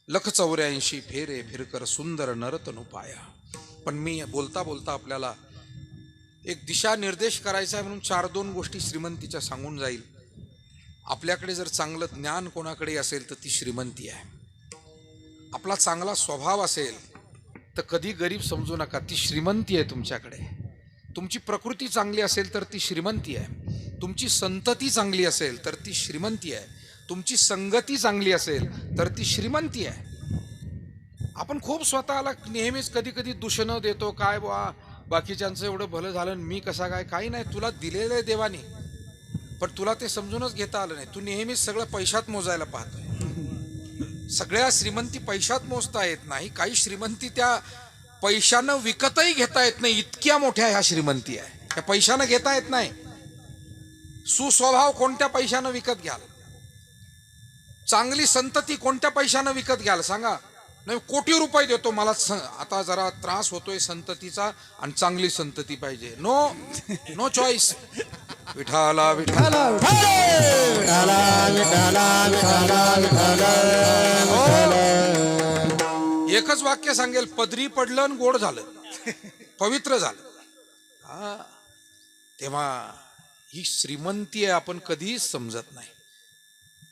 लख 84 फेरे फिरकर सुंदर नरतनु पाया. पण मी बोलता बोलता आपल्याला एक दिशा निर्देश करायचा आहे म्हणून 4-2 गोष्टी श्रीमंतीच्या सांगून जाईल. आपल्याकडे जर चांगलं ज्ञान कोणाकडे असेल तर ती श्रीमंती आहे. आपला चांगला स्वभाव असेल तर कधी गरीब समजू नका, ती श्रीमंती आहे तुमच्याकडे. तुमची प्रकृती चांगली असेल तर ती श्रीमंती आहे, तुमची संतती चांगली असेल तर ती श्रीमंती आहे, तुमची संगती चांगली असेल तर ती श्रीमंती आहे. आपण खूप स्वतःला नेहमीच कधी कधी दूषणं देतो, काय बुवा बाकीच्यांचं एवढं भलं झालं मी कसा काय. काही नाही, तुला दिलेलं आहे देवाने, पण तुला ते समजूनच घेता आलं नाही. तू नेहमीच सगळं पैशात मोजायला पाहतोय. सगळ्या श्रीमंती पैशात मोजता येत नाही, काही श्रीमंती त्या पैशानं विकतही घेता येत नाही, इतक्या मोठ्या ह्या श्रीमंती आहे. त्या पैशानं घेता येत नाही. सुस्वभाव कोणत्या पैशानं विकत घ्याल? चांगली संतती कोणत्या पैशानं विकत घ्याल सांगा? नाही, कोटी रुपये देतो, मला आता जरा त्रास होतोय संततीचा आणि चांगली संतती पाहिजे. No no choice. विठाला विठाला विठाला विठाला विठाला विठाला. एकच वाक्य सांगेल, पदरी पडलं आणि गोड झालं, पवित्र झालं. हा, तेव्हा ही श्रीमंती आहे, आपण कधीच समजत नाही.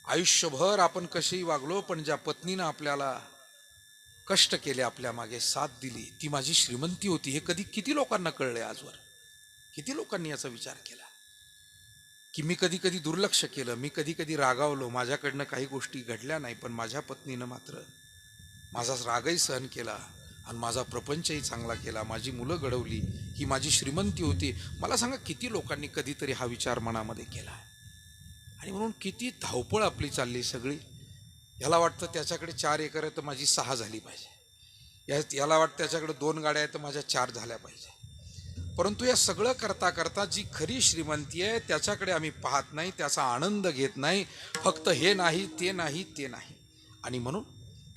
आयुष्यभर आपण कशीही वागलो, पण ज्या पत्नीनं आपल्याला कष्ट केले, आपल्या मागे साथ दिली, ती माझी श्रीमंती होती. हे किती लोकांना कळलंय आजवर? किती लोकांनी याचा विचार केला की मी कधी कधी दुर्लक्ष केलं, मी कधी कधी रागावलो, माझ्याकडनं काही गोष्टी घडल्या नाही, पण माझ्या पत्नीनं मात्र माझा रागही सहन केला आणि माझा प्रपंचही चांगला केला, माझी मुलं घडवली, ही माझी श्रीमंती होती. मला सांगा, किती लोकांनी कधीतरी हा विचार मनामध्ये केला? आणि म्हणून किती धावपळ आपली चालली सगळी. याला वाटतं त्याच्याकडे 4 एकर आहे तर माझी 6 झाली पाहिजे, याला वाटतं त्याच्याकडे 2 गाड्या आहेत तर माझ्या 4 झाल्या पाहिजे. परंतु या सगळं करता करता जी खरी श्रीमंती आहे त्याच्याकडे आम्ही पाहत नाही, त्याचा आनंद घेत नाही. फक्त हे नाही, ते नाही, ते नाही. आणि म्हणून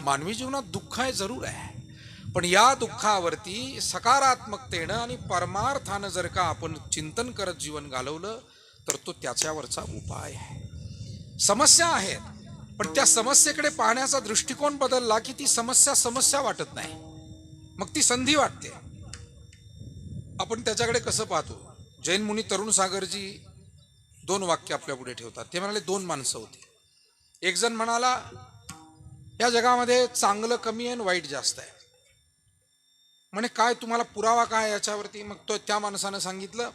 मानवी जीवनात दुःख आहे, जरूर आहे, पण या दुःखावरती सकारात्मकतेनं आणि परमार्थानं जर का आपण चिंतन करत जीवन घालवलं तर तो त्याच्यावरचा उपाय आहे. समस्या आहेत, पण त्या समस्येकडे पाहण्याचा दृष्टिकोन बदलला की ती समस्या वाटत नाही, मग ती संधी वाटते. आपण त्याच्याकडे कसं पाहतो? जैन मुनी तरुण सागरजी 2 वाक्य आपल्या पुढे ठेवतात. ते म्हणाले, 2 माणसं होती. एक जण म्हणाला, या जगामध्ये चांगलं कमी आहे आणि वाईट जास्त आहे. म्हणे काय, तुम्हाला पुरावा काय याच्यावरती? मग तो त्या माणसानं सांगितलं,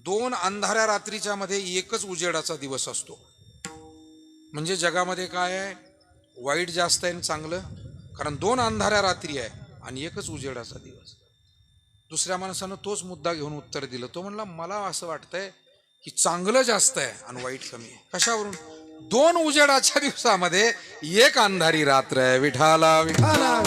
2 अंधाऱ्या रात्रीच्या मध्ये एकच उजेडाचा दिवस असतो. म्हणजे जगामध्ये काय आहे? वाईट जास्त आहे आणि चांगलं, कारण 2 अंधाऱ्या रात्री आहे आणि एकच उजेडाचा दिवस. दुसऱ्या माणसानं तोच मुद्दा घेऊन उत्तर दिलं. तो म्हणला, मला असं वाटतंय की चांगलं जास्त आहे आणि वाईट कमी आहे. कशावरून? 2 उजेडाच्या दिवसामध्ये एक अंधारी रात्र आहे. विठाला विठाला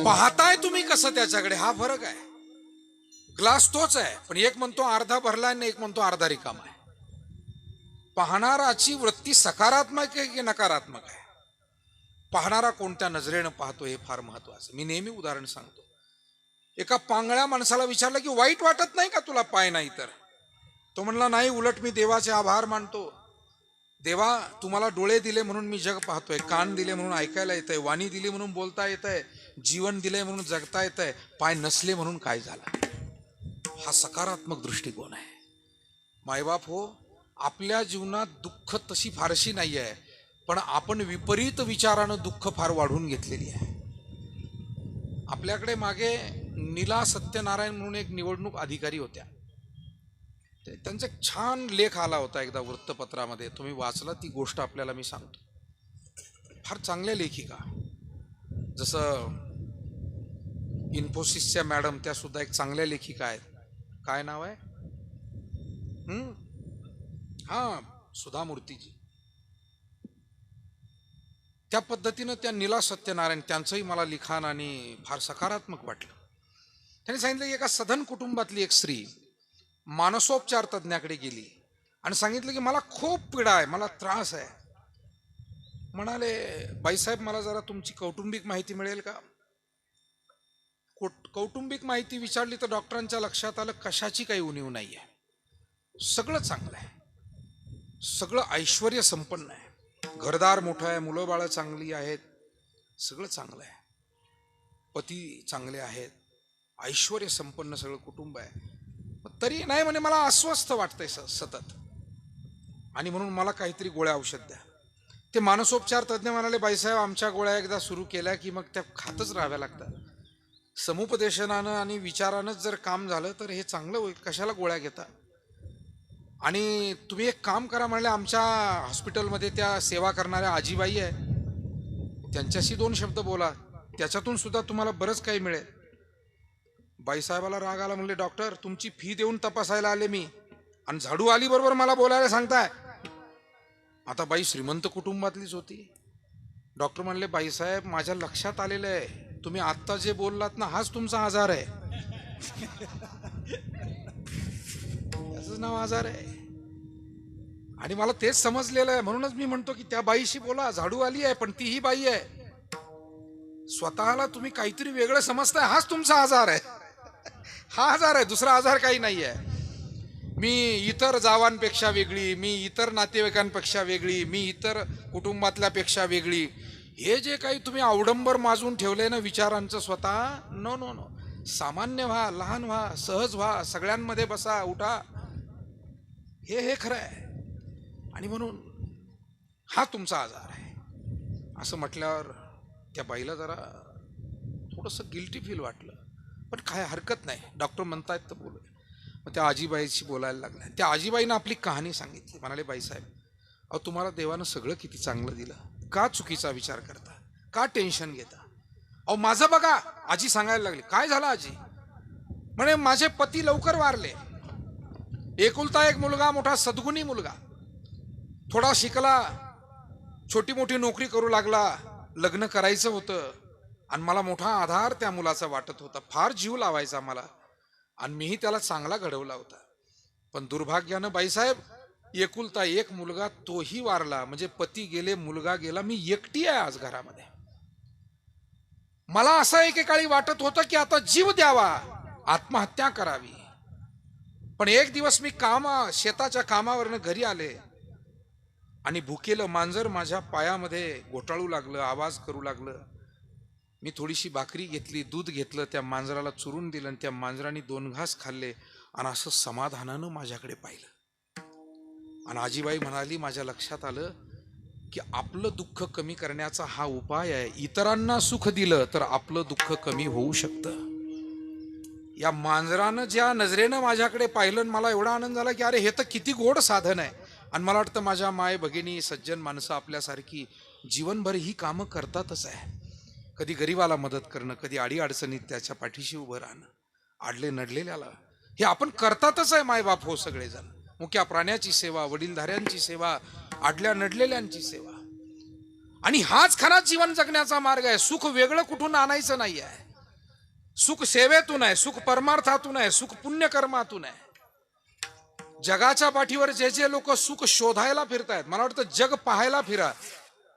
पाहताय तुम्ही कसं त्याच्याकडे? हा फरक आहे. ग्लास तोच आहे, पण एक म्हणतो अर्धा भरलाय आणि एक म्हणतो अर्धा रिकामा आहे. पाहणाराची वृत्ती सकारात्मक आहे की नकारात्मक आहे? पाहणारा कोणत्या नजरेनं पाहतो हे फार महत्वाचं. मी नेहमी उदाहरण सांगतो. एका पांगळ्या माणसाला विचारलं की वाईट वाटत नाही का तुला पाय नाही तर? तो म्हणला, नाही, उलट मी देवाचे आभार मानतो. देवा, तुम्हाला डोळे दिले म्हणून मी जग पाहतोय, कान दिले म्हणून ऐकायला येतंय, वाणी दिली म्हणून बोलता येतंय, जीवन दिले म्हणून जगता येतंय, पाय नसले म्हणून काय झालं? हा सकारात्मक दृष्टिकोन आहे. मायबाप हो, आपल्या जीवनात दुःख तशी फारशी नाही आहे, पण आपण विपरीत विचारानं दुःख फार वाढवून घेतलेली आहे. आपल्याकडे मागे नीला सत्यनारायण म्हणून एक निवडणूक अधिकारी होत्या. त्यांचा एक छान लेख आला होता एकदा वृत्तपत्रामध्ये, तुम्ही वाचला ती गोष्ट आपल्याला मी सांगतो. फार चांगल्या लेखिका, जसं इन्फोसिसच्या मॅडम, त्या सुद्धा एक चांगल्या लेखिका आहेत. काय नाव आहे? हा, सुधा मूर्तीजी. त्या पद्धतीनं त्या नीला सत्यनारायण, त्यांचंही मला लिखाण आणि फार सकारात्मक वाटलं. त्यांनी सांगितलं की एका सधन कुटुंबातली एक स्त्री मानसोपचार तज्ञाकडे गेली आणि सांगितलं की मला खूप पीडा आहे, मला त्रास आहे. म्हणाले, बाईसाहेब, मला जरा तुमची कौटुंबिक माहिती मिळेल का? कौटुंबिक माहिती विचारली तर डॉक्टरांच्या लक्षात आलं कशाची काही उणीव नाही आहे, सगळं चांगलं आहे, सगळं ऐश्वर्य संपन्न आहे, घरदार मोठं आहे, मुलं बाळं चांगली आहेत, सगळं चांगलं आहे, पती चांगले आहेत, ऐश्वर्य संपन्न सगळं कुटुंब आहे. तरी नाही, म्हणे मला अस्वस्थ वाटतंय सतत, आणि म्हणून मला काहीतरी गोळ्या औषध द्या. ते मानसोपचार तज्ज्ञ म्हणाले, बाईसाहेब आमच्या गोळ्या एकदा सुरू केल्या की मग त्या खातच राहाव्या लागतात. समुपदेशनानं आणि विचारानंच जर काम झालं तर हे चांगलं होईल, कशाला गोळ्या घेता. आणि तुम्ही एक काम करा म्हणले, आमच्या हॉस्पिटलमध्ये त्या सेवा करणाऱ्या आजीबाई आहे, त्यांच्याशी 2 शब्द बोला, त्याच्यातून सुद्धा तुम्हाला बरंच काही मिळेल. बाईसाहेबाला राग आला, म्हणले डॉक्टर तुमची फी देऊन तपासायला आले मी आणि झाडू आली बरोबर मला बोलायला सांगताय. आता बाई श्रीमंत कुटुंबातलीच होती. डॉक्टर म्हणले, बाईसाहेब माझ्या लक्षात आलेलं आहे, तुम्ही आत्ता जे बोललात ना हाच तुमचा आजार आहे. याच नाव आजार आहे. आणि मला तेच समजलेलं आहे, म्हणूनच मी म्हणतो की त्या बाईशी बोला, झाडू आली आहे पण तीही बाई आहे. स्वतःला तुम्ही काहीतरी वेगळं समजताय, हाच तुमचा आजार आहे. हा आजार आहे, दुसरा आजार काही नाही आहे. मी इतर जावांपेक्षा वेगळी, मी इतर नातेवाईकांपेक्षा वेगळी, मी इतर कुटुंबातल्यापेक्षा वेगळी, हे जे काही तुम्ही अवडंबर माजून ठेवले ना विचारांचं स्वतः, नो नो नो. सामान्य व्हा, लहान व्हा, सहज व्हा, सगळ्यांमध्ये बसा, उठा, हे खरं आहे. आणि म्हणून हा तुमचा आजार आहे असं म्हटल्यावर त्या बाईला जरा थोडंसं गिल्टी फील वाटलं. पण काय हरकत नाही, डॉक्टर म्हणतायत तर बोलूया. मग त्या आजीबाईशी बोलायला लागल्या. त्या आजीबाईनं आपली कहाणी सांगितली. म्हणाले, बाईसाहेब अहो तुम्हाला देवानं सगळं किती चांगलं दिलं, का चुकीचा विचार करता, का टेन्शन घेता. अहो माझं बघा. आजी सांगायला लागली. काय झालं आजी? म्हणे माझे पती लवकर वारले, एकुलता एक मुलगा, मोठा सद्गुणी मुलगा, थोडा शिकला, छोटी मोठी नोकरी करू लागला, लग्न करायचं होतं आणि मला मोठा आधार त्या मुलाचा वाटत होता, फार जीव लावायचा मला आणि मीही त्याला चांगला घडवला होता. पण दुर्भाग्यानं बाईसाहेब एकुलता एक मुलगा तोही वारला, म्हणजे पती गेले, मुलगा गेला, मी एकटी आहे आज घरामध्ये. मला असं एकेकाळी वाटत होतं की आता जीव द्यावा, आत्महत्या करावी. पण एक दिवस मी शेताच्या कामावरनं घरी आले आणि भुकेलं मांजर माझ्या पायामध्ये घोटाळू लागलं, आवाज करू लागलं. मी थोडीशी भाकरी घेतली, दूध घेतलं, त्या मांजराला चुरून दिलं आणि त्या मांजराने 2 घास खाल्ले आणि असं समाधानानं माझ्याकडे पाहिलं. आणि आजीबाई म्हणाली, माझ्या लक्षात आलं की आपलं दुःख कमी करण्याचा हा उपाय आहे. इतरांना सुख दिलं तर आपलं दुःख कमी होऊ शकतं. या मांजरानं ज्या नजरेनं माझ्याकडे पाहिलं, मला एवढा आनंद झाला की अरे हे तर किती गोड साधन आहे. आणि मला वाटतं माझ्या माय भगिनी सज्जन माणसं आपल्यासारखी जीवनभर ही कामं करतातच आहे. कधी गरीबाला मदत करणं, कधी अडीअडचणीत त्याच्या पाठीशी उभं राहणं, आडले नडलेल्याला, हे आपण करतातच आहे मायबाप हो सगळेजण. मुक्या प्राण्याची सेवा, वडीलधाऱ्यांची सेवा, आडल्या नडलेल्यांची सेवा. आणि हाच खरा जीवन जगण्याचा मार्ग आहे. सुख वेगळं कुठून आणायचं नाही आहे. सुख सेवेतून आहे, सुख परमार्थातून आहे, सुख पुण्यकर्मातून आहे. जगाच्या पाठीवर जे जे लोक सुख शोधायला फिरतायत, मला वाटतं जग पाहायला फिरा,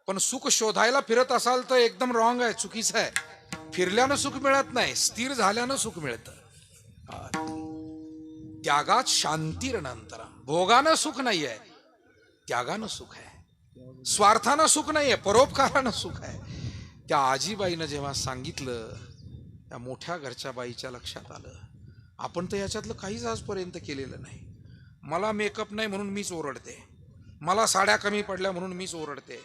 पण सुख शोधायला फिरत असाल तर एकदम रॉंग आहे, चुकीचं आहे. फिरल्यानं सुख मिळत नाही, स्थिर झाल्यानं सुख मिळतं. त्यागात शांतीरनंतर, भोगानं सुख नाही आहे, त्यागानं सुख आहे. स्वार्थानं सुख नाहीये, परोपकारानं सुख आहे. त्या आजीबाईनं जेव्हा सांगितलं, त्या मोठ्या घरच्या बाईच्या लक्षात आलं, आपण तर याच्यातलं काहीच आजपर्यंत केलेलं नाही. मला मेकअप नाही म्हणून मीच ओरडते, मला साड्या कमी पडल्या म्हणून मीच ओरडते,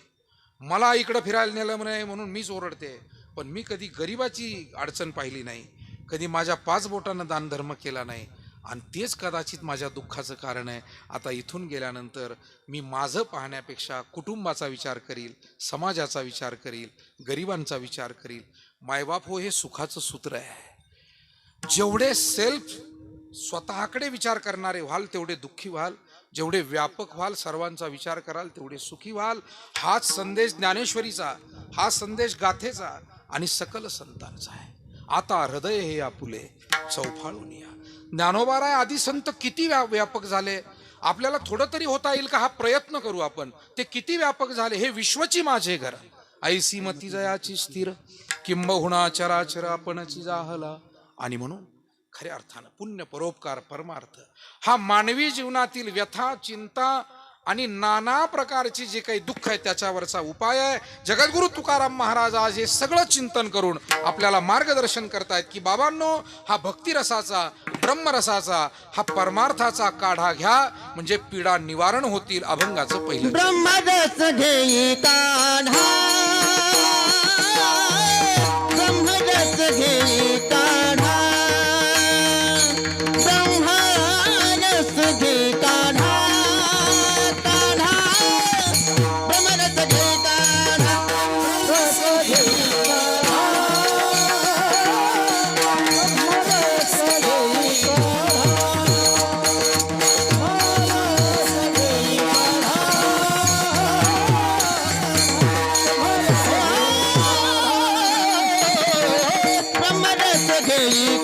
मला इकडं फिरायला नेलं नाही म्हणून मीच ओरडते. पण मी कधी गरिबाची अडचण पाहिली नाही, कधी माझ्या 5 बोटानं दानधर्म केला नाही. आणि तेच कदाचित माझ्या दुःखाचं कारण आहे. आता इथून गेल्यानंतर मी माझं पाहण्यापेक्षा कुटुंबाचा विचार करील, समाजाचा विचार करील, गरिबांचा विचार करील. मायबाप हो, हे सुखाचं सूत्र आहे. जेवढे स्वतःकडे विचार करणारे व्हाल तेवढे दुःखी व्हाल, जेवढे व्यापक व्हाल, सर्वांचा विचार कराल तेवढे सुखी व्हाल. हाच संदेश ज्ञानेश्वरीचा, हा संदेश गाथेचा आणि सकल संतांचा आहे. आता हृदय हे आपुले चौफाळून या. ज्ञानोबाराय आदी संत किती व्यापक झाले, आपल्याला थोडं तरी होता येईल का हा प्रयत्न करू आपण. ते किती व्यापक झाले. हे विश्वची माझे घर, ऐसी मती जयाची स्थिर, किंबहुना चराचर आपणची जाहला. आणि म्हणून खऱ्या अर्थानं पुण्य, परोपकार, परमार्थ हा मानवी जीवनातील व्यथा, चिंता आणि नाना प्रकारची जे काही दुःख आहे त्याच्यावरचा उपाय आहे. जगद्गुरु तुकाराम महाराज आज हे सगळं चिंतन करून आपल्याला मार्गदर्शन करतायत की बाबांनो, हा भक्तिरसाचा, ब्रह्मरसाचा, हा परमार्थाचा काढा घ्या, म्हणजे पीडा निवारण होतील. अभंगाचं पहिलं ब्रह्मरस घेई काढा, ब्रह्मरस घेई काढा, ब्रह्मरस घेई काढा, काढा, ब्रह्मरस घेई काढा, रस घेई काढा, ब्रह्मरस घेई ब्रह्मरस घेई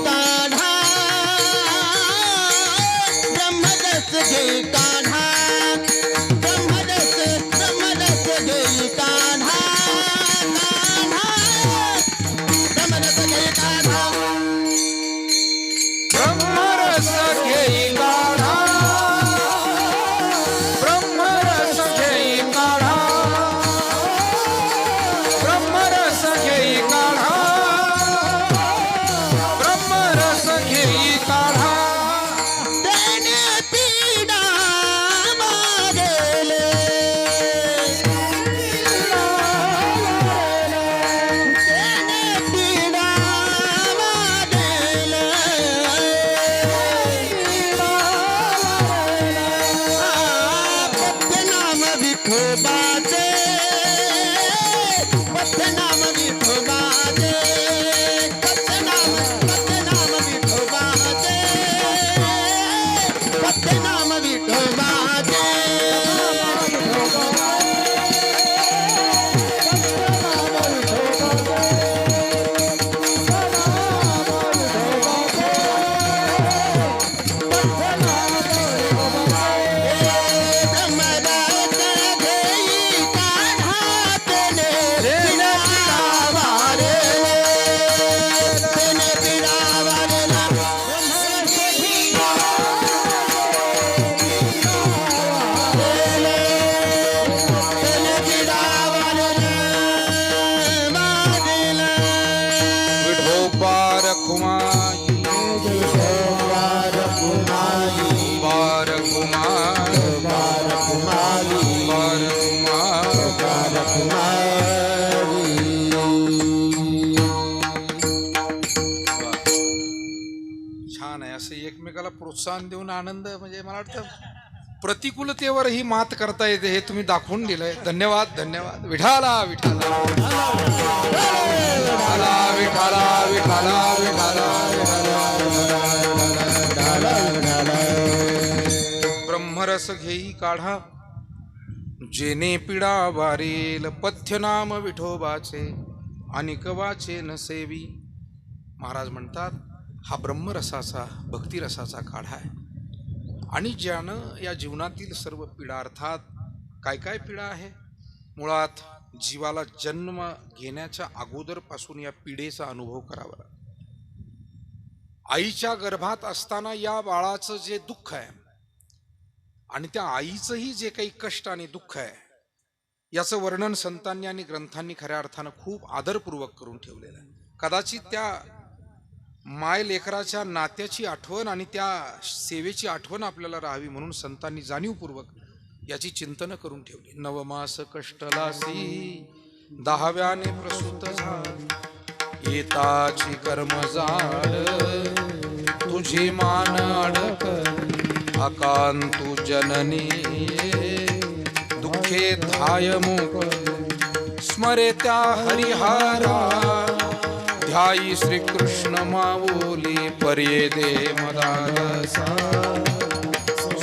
काढा, ब्रह्मरस घेई काढा, ब्रह्मरस, ब्रह्मरस घेई काढा, काढा, ब्रह्मरस घेई काढा, ब्रह्मरस घेई काढा, ब्रह्मरस घेई काढा, ब्रह्मरस घेई काढा, ब्रह्मरस घेई काढा. त्याने पीडा मागेले, त्याने पीडा मागेले, पथ्यनाम विठोबाचे, पथ्यनाम विठोबाचे, पथ्यनाम, पथ्यनाम विठोबाचे, पथ्यनाम विठोबाचे. ब्रह्मरस घेई काढा, तेने पीडा वारेले, तेने पीडा वारेला, ब्रह्मरस घेई वारेले, तेने पीडा वारेला, वारेला. विठोबा रखुमाई, बार कुमारी बार कुमार, बार कुमारी बार कुमार. बार कुमारी छान आहे. असं एकमेकाला प्रोत्साहन देऊन आनंद, म्हणजे मला वाटतं प्रतिकूलतेवर ही मात करता येते, हे तुम्ही दाखवून दिलंय. धन्यवाद, धन्यवाद. विठाला विठाला विठाला विठाला विठाला विठाला ब्रह्मरस घेई काढा, जेने पिडा वारेल, पथ्यनाम विठोबाचे, अनिक वाचे न सेवी. महाराज म्हणतात हा ब्रह्मरसाचा, भक्तिरसाचा काढा आहे. आणि ज्यानं या जीवनातील सर्व पीडा, अर्थात काय काय पीडा आहे, मुळात जीवाला जन्म घेण्याच्या अगोदरपासून या पीडेचा अनुभव करावा लागतो. आईच्या गर्भात असताना या बाळाचं जे दुःख आहे आणि त्या आईचंही जे काही कष्ट आणि दुःख आहे, याचं वर्णन संतांनी आणि ग्रंथांनी खऱ्या अर्थानं खूप आदरपूर्वक करून ठेवलेलं आहे. कदाचित त्या माय लेकराच्या नात्याची आठवण आणि त्या सेवेची आठवण आपल्याला राहावी म्हणून संतांनी जाणीवपूर्वक याची चिंतन करून ठेवली. नवमास कष्टलासी, 10व्याने प्रसूत झाली, येताची कर्मजाळ, तुझी मान अडक, अकांतु जननी, दुःखे थाय मुक, स्मरे त्या हरिहारा, ध्यायी श्रीकृष्ण माऊली, पर्ये दे मदारसा,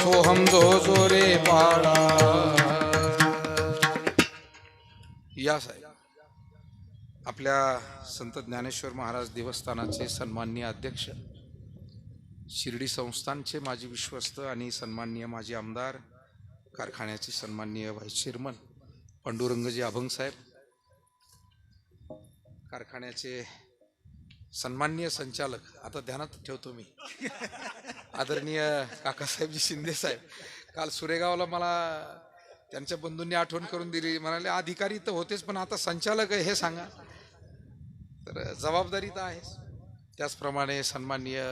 सोहम जो जो रे पाडा. या साहेब, आपल्या संत ज्ञानेश्वर महाराज देवस्थानाचे सन्माननीय अध्यक्ष, शिर्डी संस्थानचे माजी विश्वस्त आणि सन्माननीय माजी आमदार, कारखान्याचे सन्माननीय व्हाईस चेअरमन पांडुरंगजी अभंग साहेब, कारखान्याचे सन्माननीय संचालक, आता ध्यानात ठेवतो मी, आदरणीय काकासाहेबजी शिंदे साहेब. काल सुरेगावला मला त्यांच्या बंधूंनी आठवण करून दिली, म्हणाले अधिकारी तर होतेच पण आता संचालक आहे हे सांगा. तर जबाबदारी तर आहेच. त्याचप्रमाणे सन्माननीय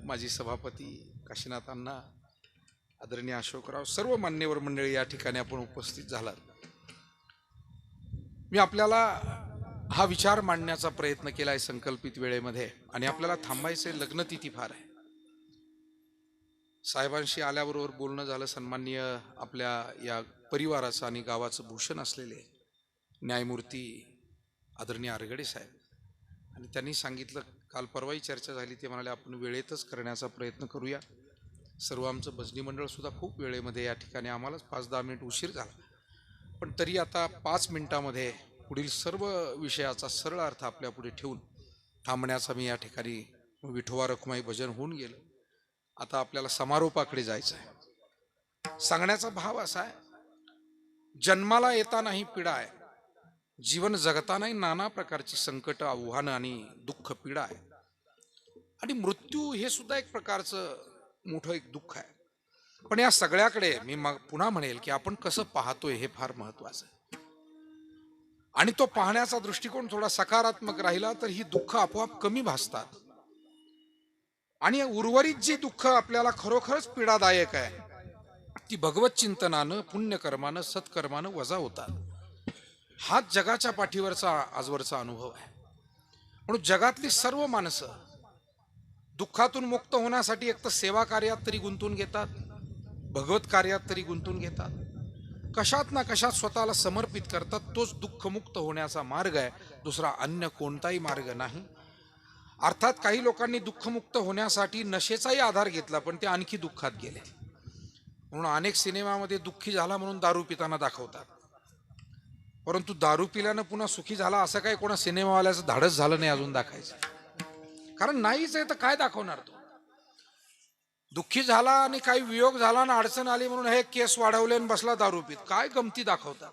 माजी सभापती काशीनाथ अण्णा, आदरणीय अशोकराव, सर्व मान्यवर मंडळी या ठिकाणी आपण उपस्थित झालात. मी आपल्याला हा विचार मांडण्याचा प्रयत्न केला आहे संकल्पित वेळेमध्ये, आणि आपल्याला थांबायचे, लग्नतिथी फार आहे. साहेबांशी आल्याबरोबर बोलणं झालं. सन्माननीय आपल्या या परिवाराचं आणि गावाचं भूषण असलेले न्यायमूर्ती आदरणीय आरगडे साहेब, आणि त्यांनी सांगितलं, काल परवाही चर्चा झाली, ते म्हणाले आपण वेळेतच करण्याचा प्रयत्न करूया. सर्व आमचं भजनी मंडळ सुद्धा खूप वेळेमध्ये या ठिकाणी, आम्हालाच 5-10 मिनिट उशीर झाला, पण तरी आता 5 मिनिटामध्ये पुढील सर्व विषयाचा सरळ अर्थ आपल्या पुढे ठेवून थांबण्याचा मी या ठिकाणी, विठोबा रखुमाई भजन होऊन गेलं. आता आपल्याला समारोपाकडे जायचं आहे. सांगण्याचा भाव असा आहे, जन्माला येतानाही पीडा आहे, जीवन जगतानाही नाना प्रकारची संकट, आव्हानं आणि दुःख, पीडा आहे, आणि मृत्यू हे सुद्धा एक प्रकारचं मोठं एक दुःख आहे. पण या सगळ्याकडे मी पुन्हा म्हणेल की आपण कसं पाहतोय हे फार महत्वाचं आहे. आणि तो पाहण्याचा दृष्टिकोन थोडा सकारात्मक राहिला तर ही दुःख आपोआप कमी भासतात, आणि उर्वरित जी दुःख आपल्याला खरोखरच पीडादायक आहे ती भगवत चिंतनानं, पुण्यकर्मानं, सत्कर्मानं वजा होतात. हाच जगाच्या पाठीवरचा आजवरचा अनुभव आहे. म्हणून जगातली सर्व माणसं दुःखातून मुक्त होण्यासाठी एक तर सेवा कार्यात तरी गुंतून घेतात, भगवत कार्यात तरी गुंतून घेतात, कशात ना कशात स्वतःला समर्पित करतात. तोच दुःखमुक्त होण्याचा मार्ग आहे, दुसरा अन्य कोणताही मार्ग नाही. अर्थात काही लोकांनी दुःखमुक्त होण्यासाठी नशेचाही आधार घेतला, पण ते आणखी दुःखात गेले. म्हणून अनेक सिनेमामध्ये दुःखी झाला म्हणून दारू पिताना दाखवतात, परंतु दारू पिल्यानं पुन्हा सुखी झाला असं काही कोणा सिनेमावाल्याचं धाडस झालं नाही अजून दाखवायचं, कारण नाहीच आहे तर काय दाखवणार तो. दुःखी झाला आणि काही वियोग झाला ना अडचण आली म्हणून हे केस वाढवले आणि बसला दारू पित, काय गमती दाखवतात.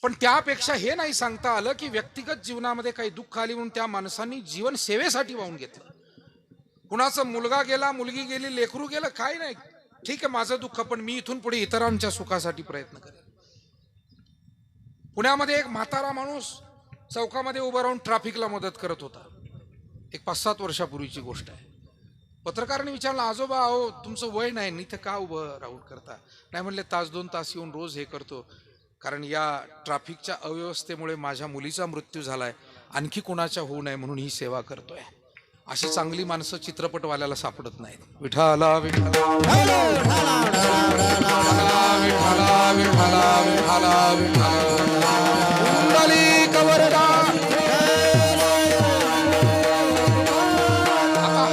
पण त्यापेक्षा हे नाही सांगता आलं की व्यक्तिगत जीवनामध्ये काही दुःख आली म्हणून त्या माणसांनी जीवन सेवेसाठी वाहून घेतलं. कुणाचं मुलगा गेला, मुलगी गेली, लेकरू गेलं, काय नाही, ठीक आहे माझं दुःख, पण मी इथून पुढे इतरांच्या सुखासाठी प्रयत्न करेन. पुण्यामध्ये एक म्हातारा माणूस चौकामध्ये उभा राहून ट्रॅफिकला मदत करत होता. एक 5-7 वर्षापूर्वीची गोष्ट आहे. पत्रकारांनी विचारलं, आजोबा अहो तुमचं वय नाही, नाही तर का उभं राहून करता? नाही म्हणले, 1-2 तास येऊन रोज हे करतो, कारण या ट्रॅफिकच्या अव्यवस्थेमुळे माझ्या मुलीचा मृत्यू झालाय, आणखी कोणाच्या होऊ नये म्हणून ही सेवा करतोय. अशी चांगली माणसं चित्रपटवाल्याला सापडत नाहीत. विठाला विठाला विठाला विठाला विठाला विठाला विठाला.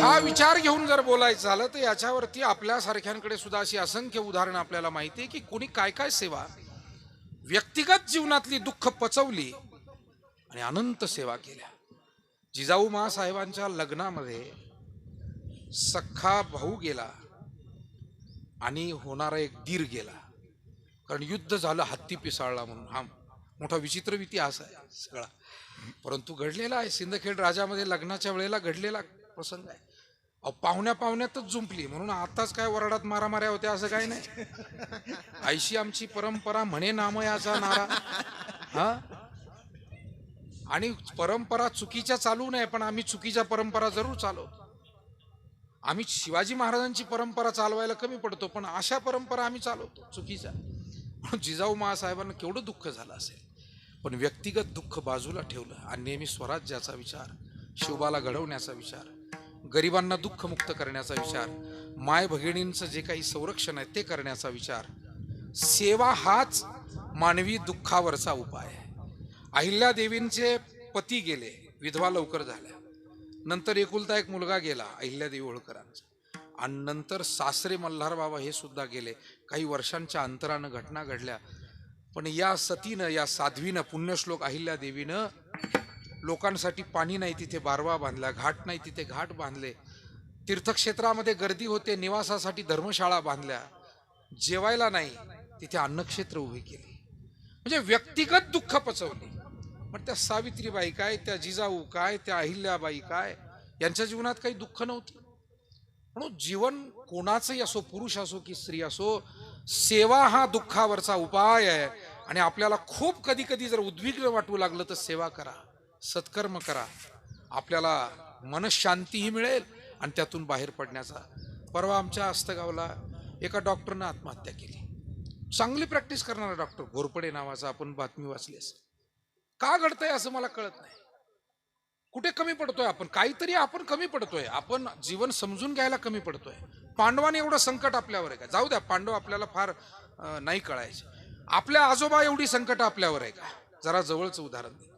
हा विचार घेऊन जर बोलायचं झालं तर याच्यावरती आपल्यासारख्यांकडे सुद्धा अशी असंख्य उदाहरणं आपल्याला माहिती आहे की कोणी काय काय सेवा, व्यक्तिगत जीवनातली दुःख पचवली आणि अनंत सेवा केल्या. जिजाऊ महासाहेबांच्या लग्नामध्ये सख्खा भाऊ गेला आणि होणारा एक दीर गेला, कारण युद्ध झालं, हत्ती पिसाळला म्हणून. हा मोठा विचित्र इतिहास आहे सगळा, परंतु घडलेला आहे. सिंदखेड राजामध्ये लग्नाच्या वेळेला घडलेला प्रसंग आहे. पाहुण्या पाहुण्यातच जुंपली म्हणून आताच काय वरडात मारामाऱ्या होत्या असं काही नाही. आयशी आमची परंपरा म्हणे नामयाचा नारा. हा, आणि परंपरा चुकीच्या चालू नये, पण आम्ही चुकीच्या परंपरा जरूर चालवतो. आम्ही शिवाजी महाराजांची परंपरा चालवायला कमी पडतो, पण अशा परंपरा आम्ही चालवतो चुकीच्या. जिजाऊ महासाहेबांना केवढं दुःख झालं असेल, पण व्यक्तिगत दुःख बाजूला ठेवलं आणि नेहमी स्वराज्याचा विचार, शिवबाला घडवण्याचा विचार, गरिबांना दुःखमुक्त करण्याचा विचार, माय भगिनींचं जे काही संरक्षण आहे ते करण्याचा विचार. सेवा हाच मानवी दुःखावरचा उपाय आहे. अहिल्यादेवींचे पती गेले, विधवा लवकर झाल्या, नंतर एकुलता एक मुलगा गेला अहिल्यादेवी होळकरांचा, आणि नंतर सासरे मल्हार बाबा हे सुद्धा गेले. काही वर्षांच्या अंतरानं घटना घडल्या, पण या सतीनं, या साध्वीनं, पुण्यश्लोक अहिल्यादेवीनं लोकांसाठी पाणी नाही तिथे बारवा बांधला, घाट नाही तिथे घाट बांधले, तीर्थक्षेत्रामध्ये गर्दी होते निवासासाठी धर्मशाळा बांधल्या, जेवायला नाही तिथे अन्नक्षेत्र उभे केले. म्हणजे व्यक्तिगत दुःख पचवले. पण त्या सावित्रीबाई काय, त्या जिजाऊ काय, त्या अहिल्याबाई काय, यांच्या जीवनात काही दुःख नव्हतं. म्हणून जीवन कोणाचंही असो, पुरुष असो की स्त्री असो, सेवा हा दुःखावरचा उपाय आहे. आणि आपल्याला खूप कधी कधी जर उद्विग्न वाटू लागलं तर सेवा करा, सत्कर्म करा, आपल्याला मनशांतीही मिळेल आणि त्यातून बाहेर पडण्याचा. परवा आमच्या अस्तगावला एका डॉक्टरनं आत्महत्या केली. चांगली प्रॅक्टिस करणारा डॉक्टर, घोरपडे नावाचा, आपण बातमी वाचली असेल. का घडतंय असं मला कळत नाही. कुठे कमी पडतोय आपण? काहीतरी आपण कमी पडतोय, आपण जीवन समजून घ्यायला कमी पडतोय. पांडवाने एवढं संकट आपल्यावर आहे का? जाऊ द्या, पांडव आपल्याला फार नाही कळायचे. आपल्या आजोबा एवढी संकट आपल्यावर आहे का? जरा जवळचं उदाहरण दे.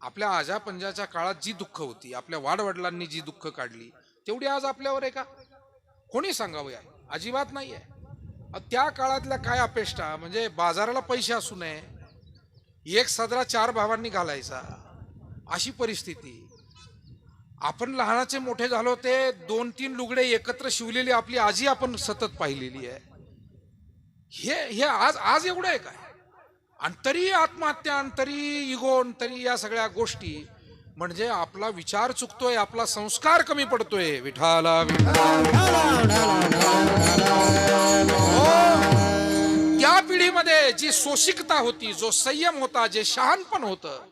आपल्या आजा पंजाच्या काळात जी दुःख होती, आपल्या वाडवडिलांनी जी दुःख काढली, तेवढी आज आपल्यावर आहे का? कोणी सांगावं? या अजिबात नाहीये. त्या काळातल्या काय अपेक्षा, म्हणजे बाजाराला पैसे असू नये, एक सदरा 4 भावांनी घालायचा, अशी परिस्थिती. आपण लहानाचे मोठे झालो ते 2-3 लुगडे एकत्र शिवलेली आपली आजी आपण सतत पाहिलेली आहे. हे आज आज एवढं आहे काय? आणि तरी आत्महत्या, आणि तरी इगोन, तरी या सगळ्या गोष्टी. म्हणजे आपला विचार चुकतोय, आपला संस्कार कमी पडतोय. विठाला त्या पिढीमध्ये जी सोशिकता होती, जो संयम होता, जे शहाणपण होतं,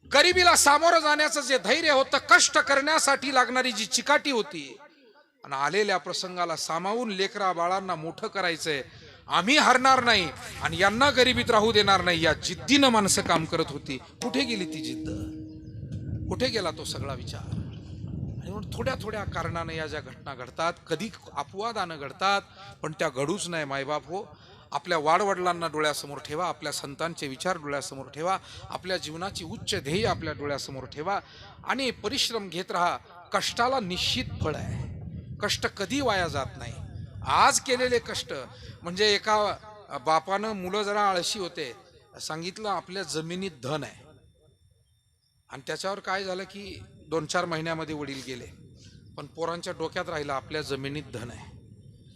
गरिबीला सामोरं जाण्याचं जे धैर्य होतं, कष्ट करण्यासाठी लागणारी जी चिकाटी होती, आणि आलेल्या प्रसंगाला सामावून लेकरा बाळांना मोठं करायचंय, आम्ही हरणार नाही आणि यांना गरिबीत राहू देणार नाही, या जिद्दीनं माणसं काम करत होती. कुठे गेली ती जिद्द? कुठे गेला तो सगळा विचार? आणि म्हणून थोड्या थोड्या कारणाने या ज्या घटना घडतात, कधी अपवादानं घडतात, पण त्या घडूच नाही. मायबाप हो, आपल्या वाडवडिलांना डोळ्यासमोर ठेवा, आपल्या संतांचे विचार डोळ्यासमोर ठेवा, आपल्या जीवनाची उच्च ध्येय आपल्या डोळ्यासमोर ठेवा आणि परिश्रम घेत राहा. कष्टाला निश्चित फळ आहे. कष्ट कधी वाया जात नाही. आज केलेले कष्ट, म्हणजे एका बापानं, मुलं जरा आळशी होते, सांगितलं आपल्या जमिनीत धन आहे, आणि त्याच्यावर काय झालं की 2-4 महिन्यामध्ये वडील गेले. पण पोरांच्या डोक्यात राहिलं आपल्या जमिनीत धन आहे.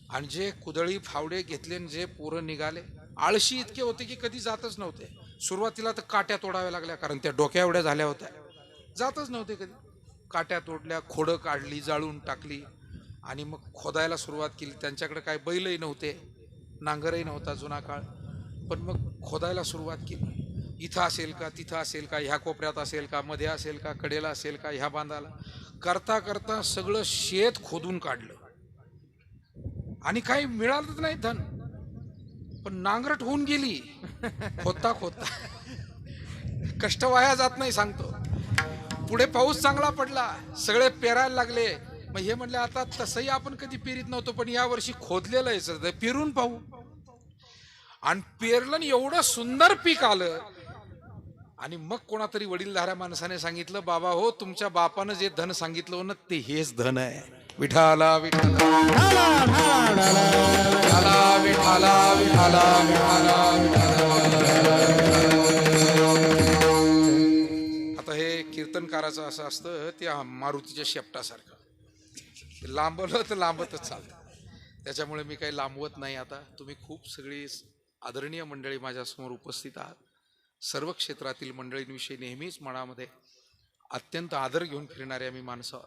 आणि जे कुदळी फावडे घेतले, जे पोरं निघाले, आळशी इतके होते की कधी जातच नव्हते. सुरुवातीला तर काट्या तोडाव्या लागल्या, कारण त्या डोक्या एवढ्या झाल्या होत्या, जातच नव्हते कधी. काट्या तोडल्या, खोडं काढली, जाळून टाकली, आणि मग खोदायला सुरुवात केली. त्यांच्याकडे काय बैलही नव्हते, नांगरही नव्हता, जुना काळ. पण मग खोदायला सुरुवात केली. इथं असेल का, तिथं असेल का, ह्या कोपऱ्यात असेल का, मध्ये असेल का, कडेला असेल का, ह्या बांधाला. करता करता सगळं शेत खोदून काढलं, आणि काही मिळालंच नाही धन. पण नांगरट होऊन गेली खोदता खोदता. कष्ट वाया जात नाही, सांगतो. पुढे पाऊस चांगला पडला, सगळे पेरायला लागले. मग हे म्हणले आता तसंही आपण कधी पेरीत नव्हतो, पण या वर्षी खोदलेलं आहे सर, पेरून पाहू. आणि पेरलं, एवढं सुंदर पीक आलं. आणि मग कोणातरी वडीलधाऱ्या माणसाने सांगितलं, बाबा हो, तुमच्या बापानं जे धन सांगितलं ना, ते हेच धन आहे. विठाला विठाला विठाला विठाला विठाला आता हे कीर्तनकाराचं असं असतं, त्या मारुतीच्या शेपटासारखं, लांबलं तर लांबतच चालतं. त्याच्यामुळे मी काही लांबवत नाही. आता तुम्ही खूप सगळी आदरणीय मंडळी माझ्यासमोर उपस्थित आहात. सर्व क्षेत्रातील मंडळींविषयी नेहमीच मनामध्ये अत्यंत आदर घेऊन फिरणारे आम्ही माणसं,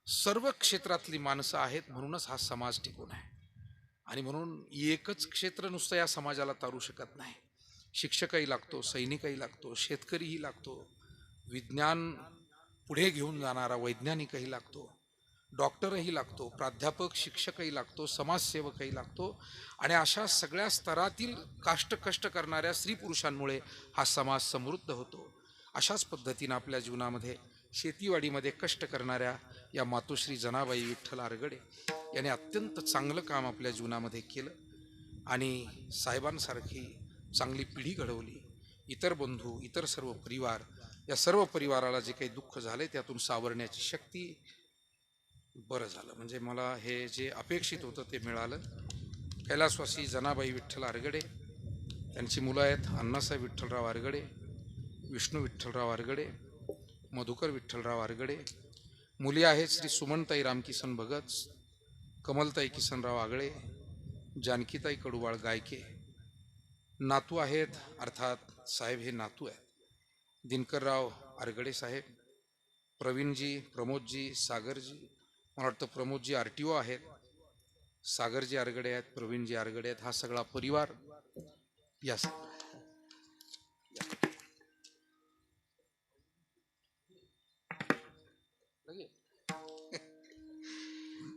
सर्व क्षेत्रातली माणसं आहेत. म्हणूनच हा समाज टिकून आहे. आणि म्हणून एकच क्षेत्र नुसतं या समाजाला तारू शकत नाही. शिक्षकही लागतो, सैनिकही लागतो, शेतकरीही लागतो, विज्ञान पुढे घेऊन जाणारा वैज्ञानिकही लागतो, डॉक्टरही लागतो, प्राध्यापक शिक्षकही लागतो, समाजसेवकही लागतो. आणि अशा सगळ्या स्तरातील कष्ट करणाऱ्या स्त्री पुरुषांमुळे हा समाज समृद्ध होतो. अशाच पद्धतीनं आपल्या जीवनामध्ये शेतीवाडीमध्ये कष्ट करणाऱ्या या मातोश्री जनाबाई विठ्ठल आरगडे याने अत्यंत चांगलं काम आपल्या जीवनामध्ये केलं, आणि साहेबांसारखी चांगली पिढी घडवली. इतर बंधू, इतर सर्व परिवार, या सर्व परिवाराला जे काही दुःख झाले त्यातून सावरण्याची शक्ती. बरं झालं, म्हणजे मला हे जे अपेक्षित होतं ते मिळालं. कैलासवासी जनाबाई विठ्ठल आरगडे, त्यांची मुलं आहेत अण्णासाहेब विठ्ठलराव आरगडे, विष्णू विठ्ठलराव आरगडे, मधुकर विठ्ठलराव आरगडे. मुली आहेत श्री सुमनताई रामकिसन भगत, कमलताई किसनराव आगळे, जानकीताई कडुबाळ गायके. नातू आहेत, अर्थात साहेब हे नातू आहेत, दिनकरराव आरगडे साहेब, प्रवीणजी, प्रमोदजी, सागरजी, मला वाटतं प्रमोदजी RTO आहेत, सागरजी आरगडे आहेत, प्रवीणजी आरगडे आहेत, हा सगळा परिवार या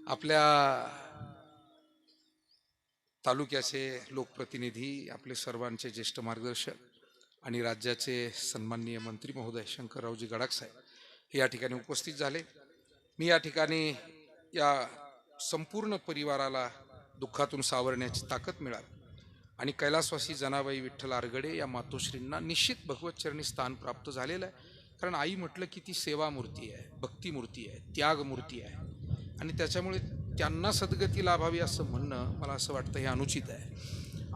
आपल्या तालुक्याचे लोकप्रतिनिधी, आपले सर्वांचे ज्येष्ठ मार्गदर्शक आणि राज्याचे सन्माननीय मंत्री महोदय शंकररावजी गडाख साहेब हे या ठिकाणी उपस्थित झाले. मी या ठिकाणी या संपूर्ण परिवाराला दुःखातून सावरण्याची ताकद मिळाली आणि कैलासवासी जनाबाई विठ्ठल आरगडे या मातोश्रींना निश्चित भगवतचरणी स्थान प्राप्त झालेलं आहे. कारण आई म्हटलं की ती सेवामूर्ती आहे, भक्तिमूर्ती आहे, त्यागमूर्ती आहे आणि त्याच्यामुळे त्यांना सद्गती लाभावी असं म्हणणं मला असं वाटतं हे अनुचित आहे.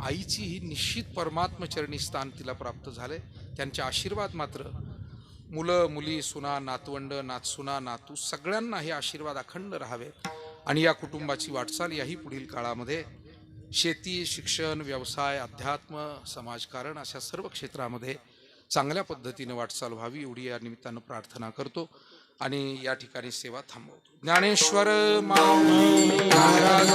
आईची ही निश्चित परमात्मचरणी स्थान तिला प्राप्त झाले. त्यांचे आशीर्वाद मात्र मुलं मुली, सुना, नातवंड, नातसुना, नातू सगळ्यांना हे आशीर्वाद अखंड राहावेत आणि या कुटुंबाची वाटचाल याही पुढील काळामध्ये शेती, शिक्षण, व्यवसाय, अध्यात्म, समाजकारण अशा सर्व क्षेत्रामध्ये चांगल्या पद्धतीने वाटचाल व्हावी एवढी या निमित्तानं प्रार्थना करतो आणि या ठिकाणी सेवा थांबवतो. ज्ञानेश्वर माऊली महाराज